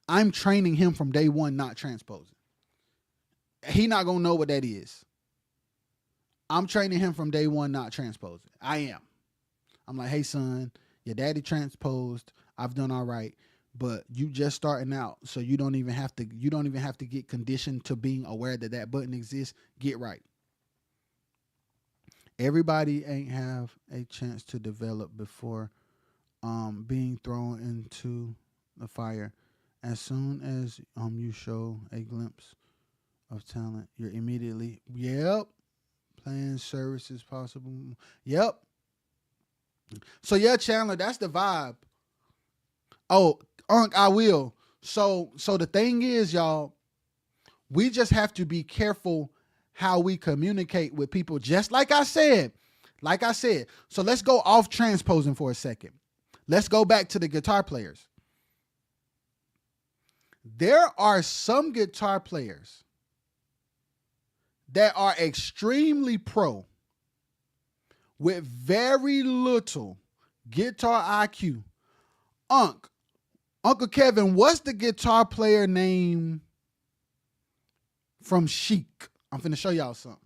I'm training him from day one, not transposing. He not going to know what that is. I'm training him from day one, not transposing. I am. I'm like, hey son, your daddy transposed. I've done all right, but you just starting out, so you don't even have to get conditioned to being aware that button exists. Get right. Everybody ain't have a chance to develop before being thrown into the fire. As soon as you show a glimpse of talent, you're immediately, plan services possible. Yep. So yeah, Chandler, that's the vibe. Oh, I will. So the thing is, y'all, we just have to be careful how we communicate with people. Just like I said. So let's go off transposing for a second. Let's go back to the guitar players. There are some guitar players that are extremely pro with very little guitar IQ. Uncle Kevin, what's the guitar player name from Chic? I'm finna show y'all something.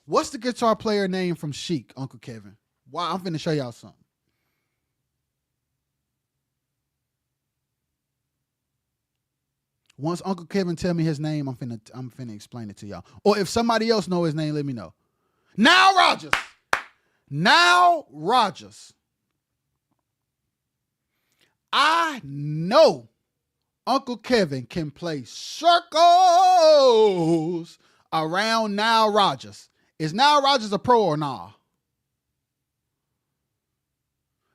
What's the guitar player name from Chic, Uncle Kevin? Wow, I'm finna show y'all something. Once Uncle Kevin tell me his name, I'm finna explain it to y'all. Or if somebody else know his name, let me know. Now Rogers. I know Uncle Kevin can play circles around Nile Rodgers. Is Nile Rodgers a pro or nah?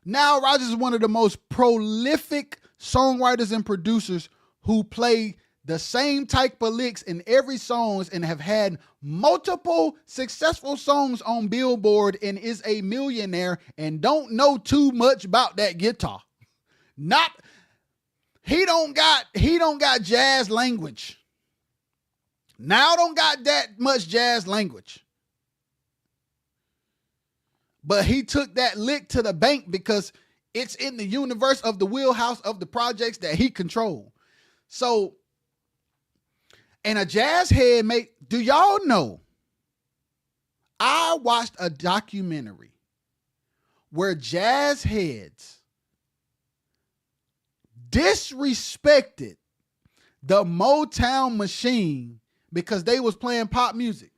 Nile Rodgers is one of the most prolific songwriters and producers who play the same type of licks in every songs and have had multiple successful songs on Billboard and is a millionaire and don't know too much about that guitar. He don't got jazz language. Now don't got that much jazz language. But he took that lick to the bank because it's in the universe of the wheelhouse of the projects that he controlled. So, and a jazz head do y'all know? I watched a documentary where jazz heads disrespected the Motown machine because they was playing pop music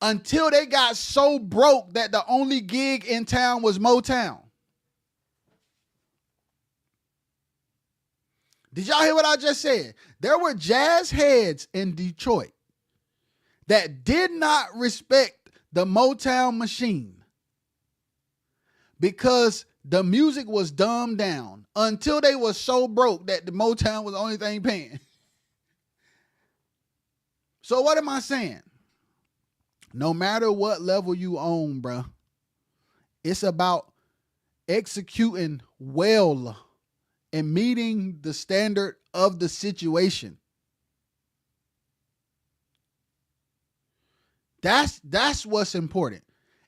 until they got so broke that the only gig in town was Motown. Did y'all hear what I just said? There were jazz heads in Detroit that did not respect the Motown machine because the music was dumbed down until they were so broke that the Motown was the only thing paying. So what am I saying? No matter what level you own, bruh, it's about executing well and meeting the standard of the situation. That's what's important.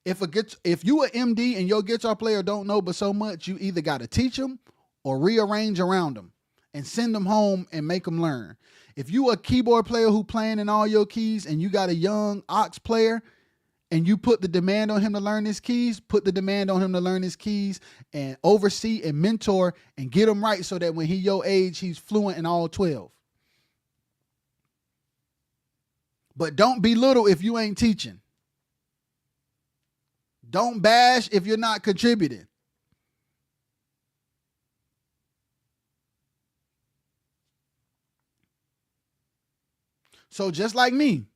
If you an MD and your guitar player don't know but so much, you either got to teach them or rearrange around them and send them home and make them learn. If you a keyboard player who playing in all your keys and you got a young aux player and you put the demand on him to learn his keys, and oversee and mentor and get him right so that when he your age, he's fluent in all 12. But don't belittle if you ain't teaching. Don't bash if you're not contributing. So just like me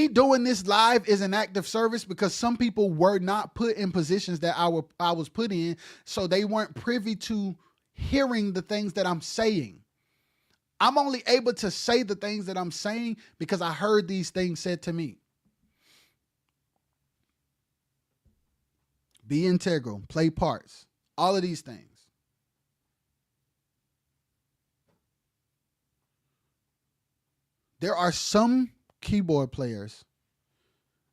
doing this live is an act of service because some people were not put in positions that I was put in, so they weren't privy to hearing the things that I'm saying. I'm only able to say the things that I'm saying because I heard these things said to me. Be integral, play parts, all of these things. There are some keyboard players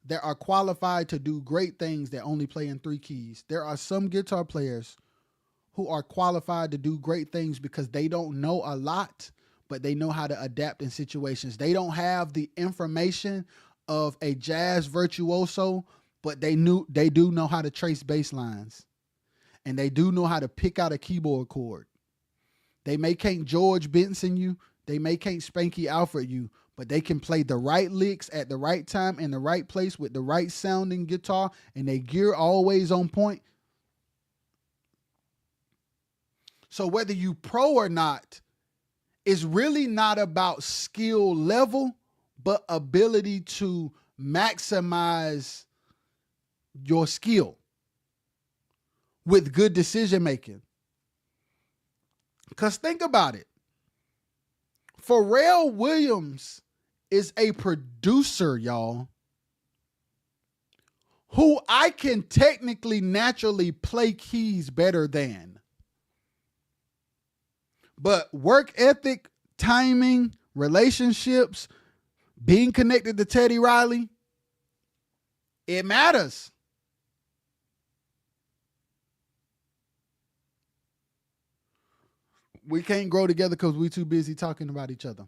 that are qualified to do great things that only play in 3 keys. There are some guitar players who are qualified to do great things because they don't know a lot, but they know how to adapt in situations. They don't have the information of a jazz virtuoso, but they do know how to trace bass lines, and they do know how to pick out a keyboard chord. They may can't George Benson you, they may can't Spanky Alfred you, but they can play the right licks at the right time in the right place with the right sounding guitar, and they gear always on point. So whether you pro or not, it's really not about skill level, but ability to maximize your skill with good decision making. Because think about it. Pharrell Williams is a producer, y'all, who I can technically naturally play keys better than. But work ethic, timing, relationships, being connected to Teddy Riley, it matters. We can't grow together because we're too busy talking about each other.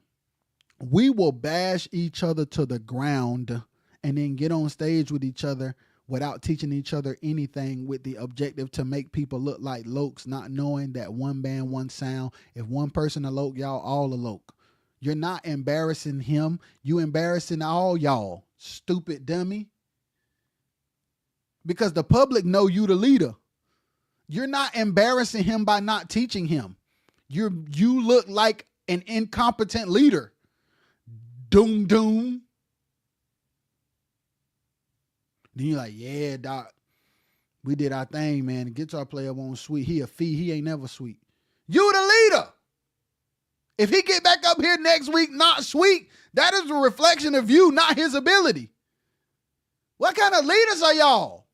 We will bash each other to the ground and then get on stage with each other without teaching each other anything, with the objective to make people look like lokes, not knowing that one band, one sound. If one person a loke, y'all all a loke. You're not embarrassing him. You embarrassing all y'all, stupid dummy. Because the public know you the leader. You're not embarrassing him by not teaching him. You look like an incompetent leader. Doom, doom. Then you're like, yeah, doc, we did our thing, man. The guitar player won't sweet. He a fee. He ain't never sweet. You the leader. If he get back up here next week not sweet, that is a reflection of you, not his ability. What kind of leaders are y'all?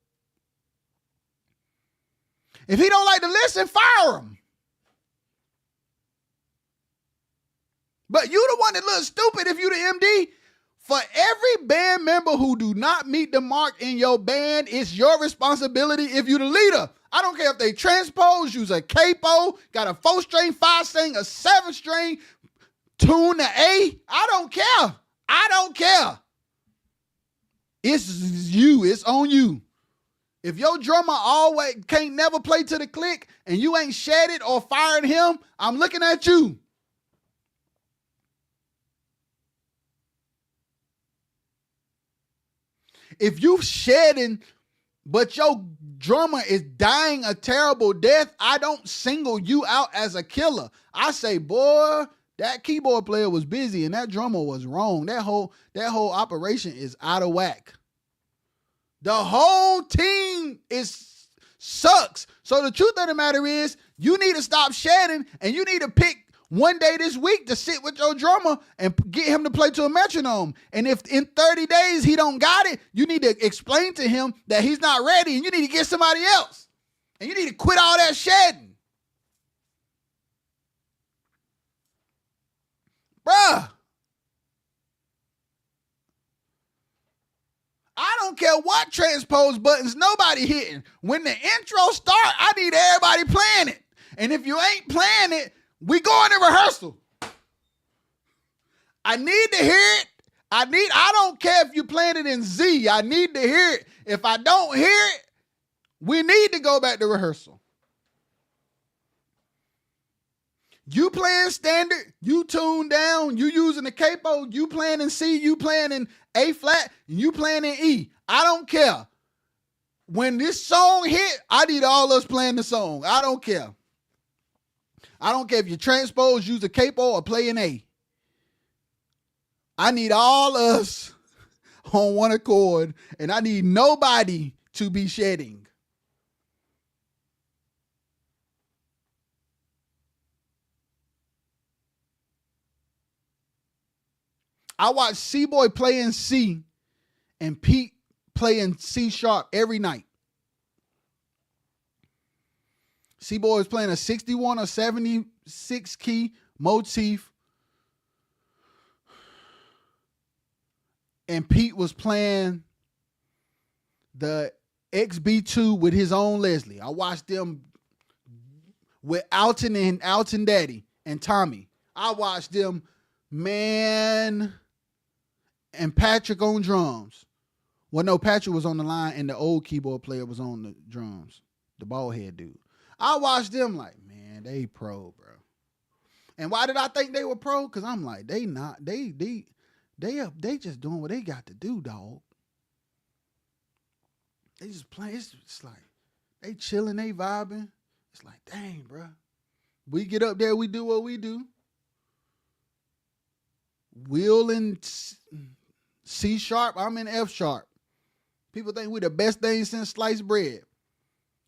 If he don't like to listen, fire him. But you the one that looks stupid if you the MD. For every band member who do not meet the mark in your band, it's your responsibility if you the leader. I don't care if they transpose, use a capo, got a 4-string, 5-string, a 7-string, tune the A. I don't care. I don't care. It's you. It's on you. If your drummer always can't never play to the click and you ain't shed it or fired him, I'm looking at you. If you shedding, but your drummer is dying a terrible death, I don't single you out as a killer. I say, boy, that keyboard player was busy and that drummer was wrong. That whole operation is out of whack. The whole team sucks. So the truth of the matter is, you need to stop shedding and you need to pick one day this week to sit with your drummer and get him to play to a metronome. And if in 30 days he don't got it, you need to explain to him that he's not ready and you need to get somebody else. And you need to quit all that shedding. Bruh. I don't care what transpose buttons nobody hitting. When the intro start, I need everybody playing it. And if you ain't playing it, we go into rehearsal. I need to hear it. I don't care if you playing it in Z. I need to hear it. If I don't hear it, we need to go back to rehearsal. You playing standard, you tuned down, you using the capo, you playing in C, you playing in A flat, and you playing in E. I don't care. When this song hit, I need all us playing the song. I don't care. I don't care if you transpose, use a capo, or play an A. I need all us on one accord, and I need nobody to be shedding. I watch C-Boy playing C and Pete playing C sharp every night. C-Boy was playing a 61 or 76 key motif. And Pete was playing the XB2 with his own Leslie. I watched them with Alton and Alton Daddy and Tommy. I watched them, man, and Patrick on drums. Well, no, Patrick was on the line and the old keyboard player was on the drums, the bald head dude. I watched them like, man, they pro, bro. And why did I think they were pro? Because I'm like, they just doing what they got to do, dog. They just playing. It's like they chilling, they vibing. It's like, dang, bro. We get up there, we do what we do. Will in C sharp, I'm in F sharp. People think we the best thing since sliced bread.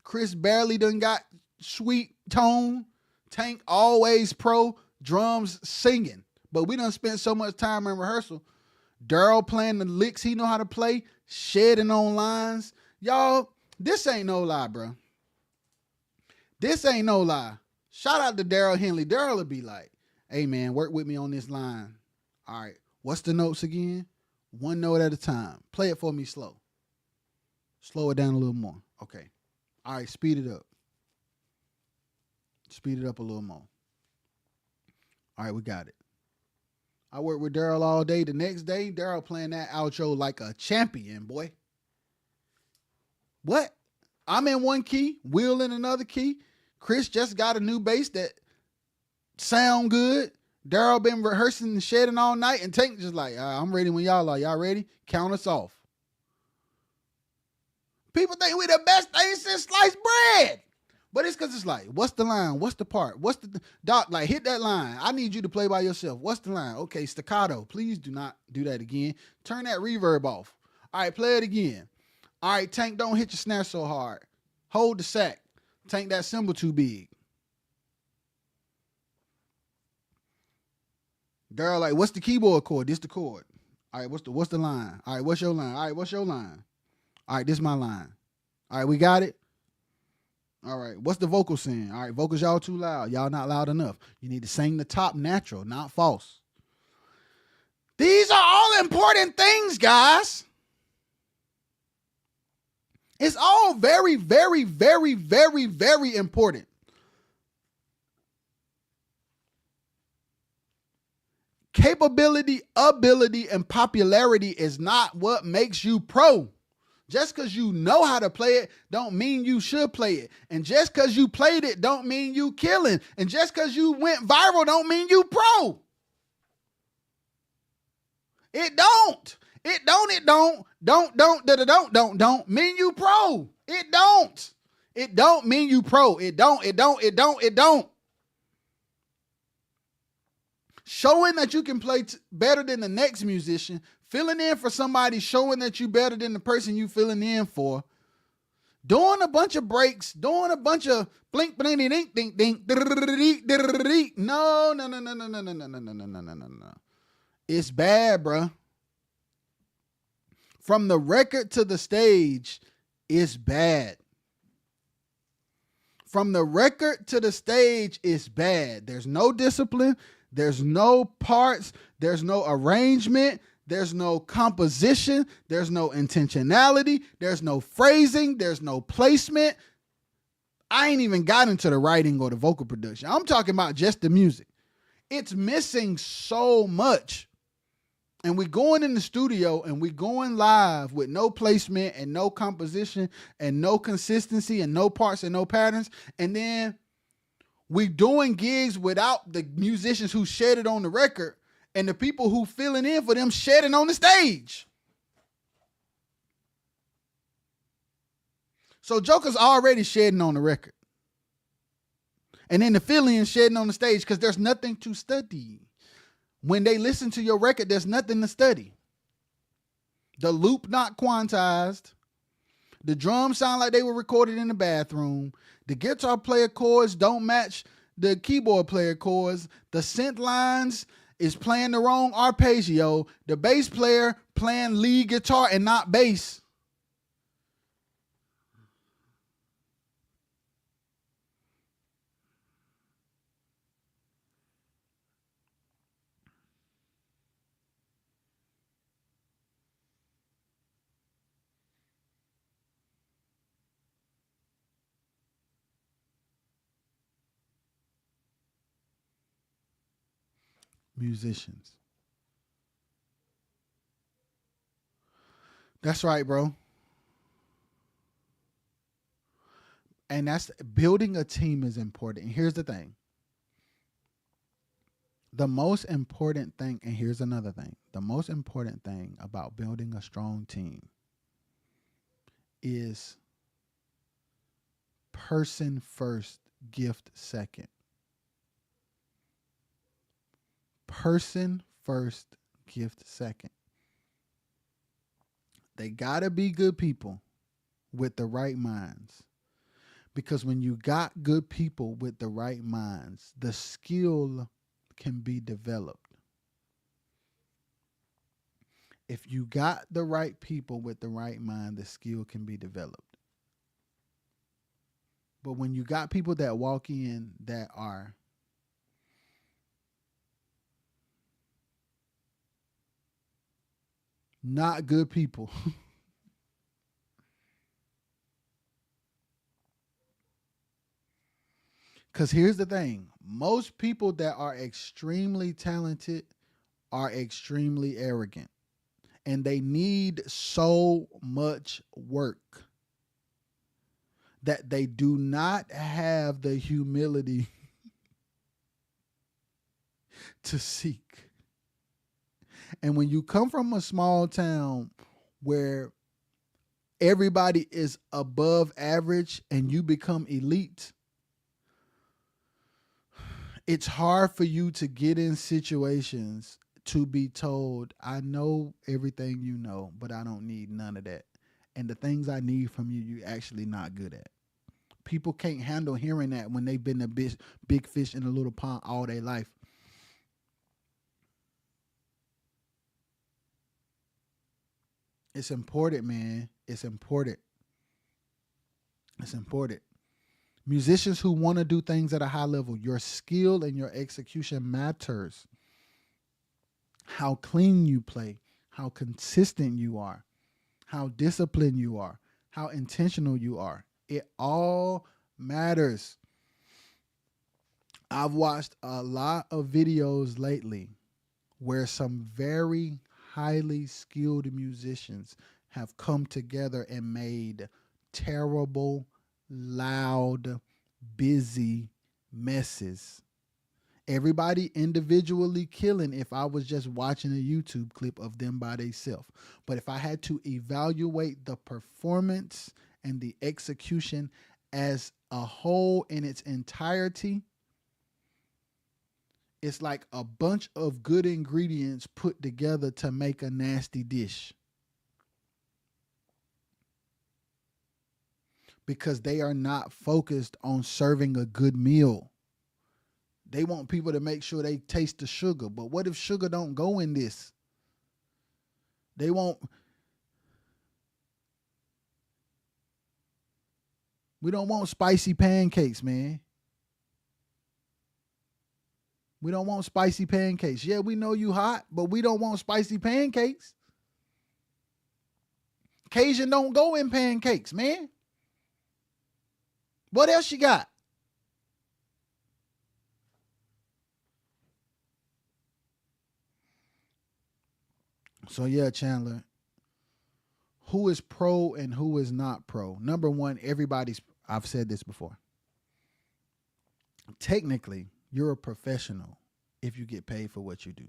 Chris barely done got sweet tone. Tank always pro, drums singing. But we done spent so much time in rehearsal. Daryl playing the licks he know how to play, shedding on lines. Y'all, this ain't no lie, bro. This ain't no lie. Shout out to Daryl Henley. Daryl will be like, hey, man, work with me on this line. All right, what's the notes again? One note at a time. Play it for me slow. Slow it down a little more. Okay. All right, speed it up. Speed it up a little more. All right, we got it. I worked with Daryl all day. The next day, Daryl playing that outro like a champion, boy. What? I'm in one key, Will in another key. Chris just got a new bass that sound good. Daryl been rehearsing and shedding all night, and Tank just like, I'm ready when y'all are. Y'all ready? Count us off. People think we the best thing since sliced bread. But it's because it's like, what's the line? What's the part? What's the doc? Like, hit that line. I need you to play by yourself. What's the line? Okay, staccato. Please do not do that again. Turn that reverb off. All right, play it again. All right, Tank, don't hit your snare so hard. Hold the sack. Tank, that cymbal too big. Daryl, like, what's the keyboard chord? This the chord. All right, what's the line? All right, what's your line? All right, what's your line? All right, this is my line. All right, we got it? All right, what's the vocal saying? All right, vocals, y'all too loud. Y'all not loud enough. You need to sing the top natural, not false. These are all important things, guys. It's all very, very, very, very, very important. Capability, ability, and popularity is not what makes you pro. Just because you know how to play it don't mean you should play it. And just because you played it don't mean you killing. And just because you went viral don't mean you pro. It don't mean you pro. It don't mean you pro. It don't. Showing that you can play better than the next musician, filling in for somebody, showing that you better than the person you filling in for, doing a bunch of breaks, doing a bunch of blink, blink, dink, dink, dink, no. It's bad, bro. From the record to the stage, it's bad. From the record to the stage, it's bad. There's no discipline. There's no parts. There's no arrangement. There's no composition. There's no intentionality. There's no phrasing. There's no placement. I ain't even got into the writing or the vocal production. I'm talking about just the music. It's missing so much. And we going in the studio and we going live with no placement and no composition and no consistency and no parts and no patterns. And then we doing gigs without the musicians who shedded on the record and the people who filling in for them shedding on the stage. So Joker's already shedding on the record. And then the fill-in shedding on the stage because there's nothing to study. When they listen to your record, there's nothing to study. The loop not quantized. The drums sound like they were recorded in the bathroom. The guitar player chords don't match the keyboard player chords. The synth lines is playing the wrong arpeggio. The bass player playing lead guitar and not bass. Musicians. That's right, bro. And that's building a team is important. And here's the thing. The most important thing, and here's another thing. The most important thing about building a strong team is person first, gift second. Person first, gift second. They gotta be good people with the right minds. Because when you got good people with the right minds, the skill can be developed. If you got the right people with the right mind, the skill can be developed. But when you got people that walk in that are not good people, because here's the thing, most people that are extremely talented are extremely arrogant, and they need so much work that they do not have the humility to seek. And when you come from a small town where everybody is above average and you become elite, it's hard for you to get in situations to be told, I know everything you know, but I don't need none of that. And the things I need from you, you're actually not good at. People can't handle hearing that when they've been a big fish in a little pond all their life. It's important, man. It's important. It's important. Musicians who want to do things at a high level, your skill and your execution matters. How clean you play, how consistent you are, how disciplined you are, how intentional you are. It all matters. I've watched a lot of videos lately where some very highly skilled musicians have come together and made terrible, loud, busy messes. Everybody individually killing if I was just watching a YouTube clip of them by themselves. But if I had to evaluate the performance and the execution as a whole in its entirety, it's like a bunch of good ingredients put together to make a nasty dish. Because they are not focused on serving a good meal. They want people to make sure they taste the sugar. But what if sugar don't go in this? They won't. We don't want spicy pancakes, man. We don't want spicy pancakes. Yeah, we know you hot, but we don't want spicy pancakes. Cajun don't go in pancakes, man. What else you got? So yeah, Chandler, who is pro and who is not pro? Number one, I've said this before. Technically, you're a professional if you get paid for what you do.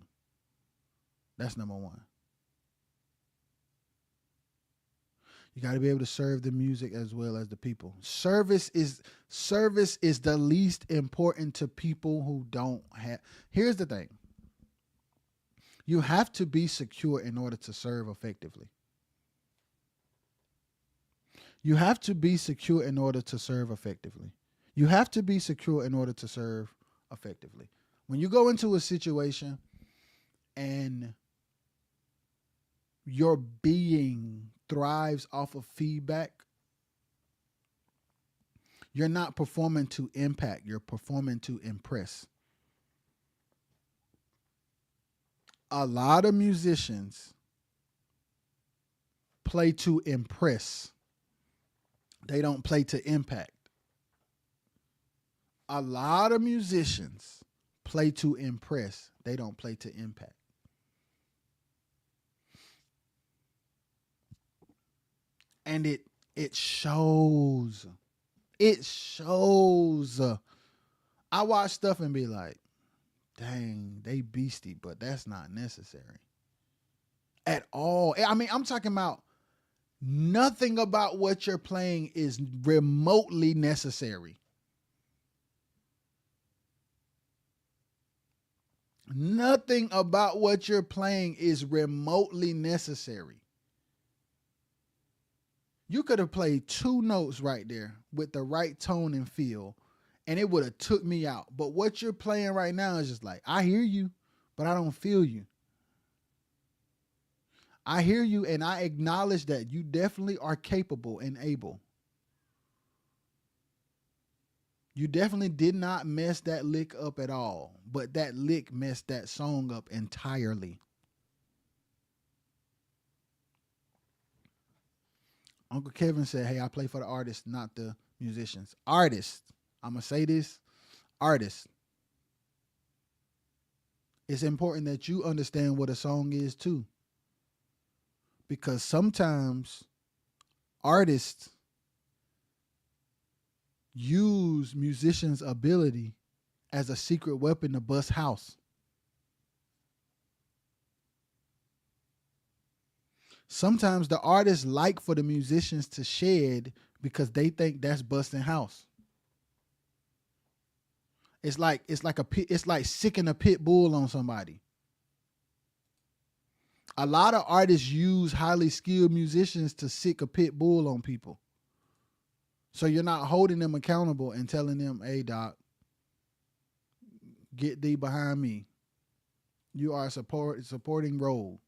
That's number one. You got to be able to serve the music as well as the people. Service is the least important to people who don't have. Here's the thing. You have to be secure in order to serve effectively. You have to be secure in order to serve effectively. You have to be secure in order to serve effectively. When you go into a situation and your being thrives off of feedback, you're not performing to impact, you're performing to impress. A lot of musicians play to impress. They don't play to impact. A lot of musicians play to impress. They don't play to impact. And it shows. It shows. I watch stuff and be like, dang, they beastie, but that's not necessary at all. I mean, I'm talking about nothing about what you're playing is remotely necessary. Nothing about what you're playing is remotely necessary. You could have played 2 notes right there with the right tone and feel, and it would have took me out. But what you're playing right now is just like, I hear you, but I don't feel you. I hear you, and I acknowledge that you definitely are capable and able. You definitely did not mess that lick up at all, but that lick messed that song up entirely. Uncle Kevin said, hey, I play for the artists, not the musicians. Artists. I'm going to say this. Artists. It's important that you understand what a song is too. Because sometimes artists use musicians' ability as a secret weapon to bust house. Sometimes the artists like for the musicians to shed because they think that's busting house. It's like sicking a pit bull on somebody. A lot of artists use highly skilled musicians to sick a pit bull on people. So you're not holding them accountable and telling them, hey, doc, get thee behind me. You are a supporting role.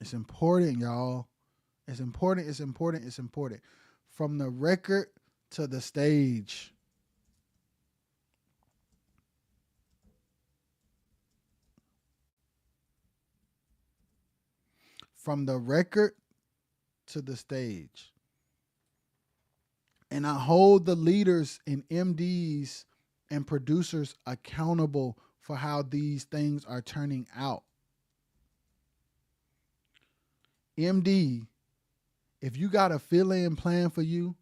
It's important, y'all. It's important, it's important, it's important. From the record to the stage. From the record to the stage. And I hold the leaders and MDs and producers accountable for how these things are turning out. MD, if you got a fill-in plan for you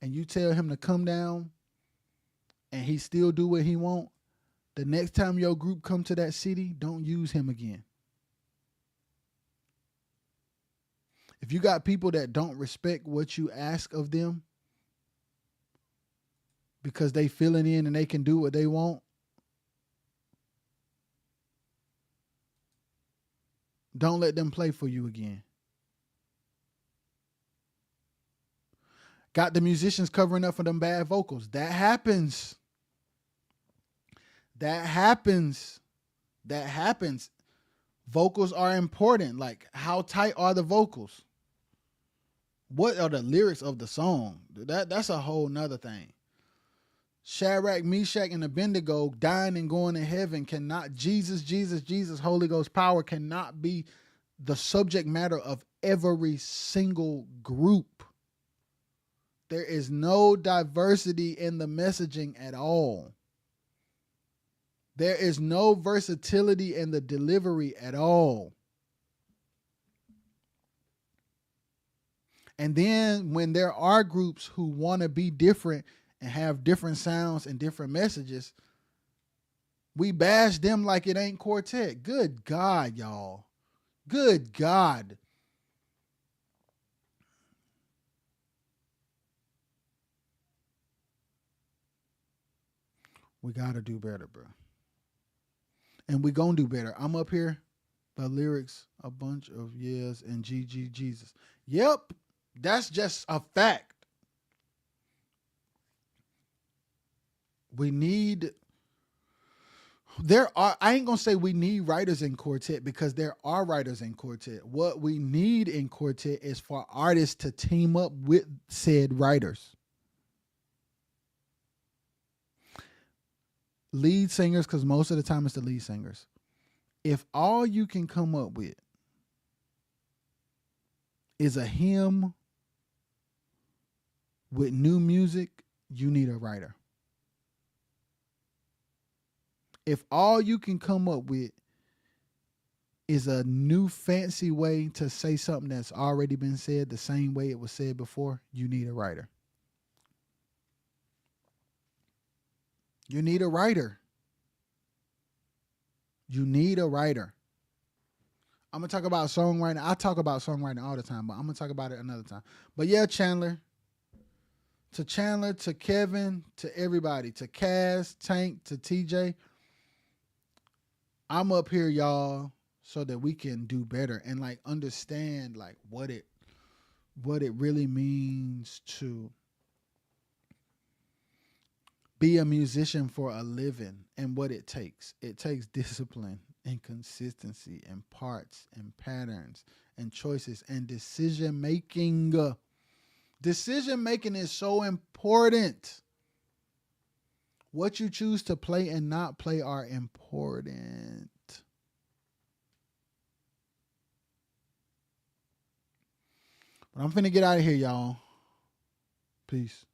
and you tell him to come down and he still do what he want, the next time your group come to that city, don't use him again. If you got people that don't respect what you ask of them because they filling in and they can do what they want, don't let them play for you again. Got the musicians covering up for them bad vocals. That happens. That happens. That happens. Vocals are important. Like, how tight are the vocals? What are the lyrics of the song? That's a whole nother thing. Shadrach, Meshach, and Abednego dying and going to heaven cannot, Jesus, Holy Ghost power cannot be the subject matter of every single group. There is no diversity in the messaging at all. There is no versatility in the delivery at all. And then when there are groups who want to be different and have different sounds and different messages, we bash them like it ain't quartet. Good God, y'all. Good God. We got to do better, bro. And we going to do better. I'm up here, the lyrics, a bunch of years and GG Jesus. Yep, that's just a fact. We need I ain't gonna say we need writers in quartet, because there are writers in quartet. What we need in quartet is for artists to team up with said writers. Lead singers, because most of the time it's the lead singers. If all you can come up with is a hymn with new music, you need a writer. If all you can come up with is a new fancy way to say something that's already been said the same way it was said before, you need a writer. You need a writer. You need a writer. I'm going to talk about songwriting. I talk about songwriting all the time, but I'm going to talk about it another time. But yeah, Chandler, to Kevin, to everybody, to Cass, Tank, to TJ, I'm up here, y'all, so that we can do better and like understand like what it really means to be a musician for a living and what it takes. It takes discipline and consistency and parts and patterns and choices and decision making. Decision making is so important. What you choose to play and not play are important. But I'm finna get out of here, y'all. Peace.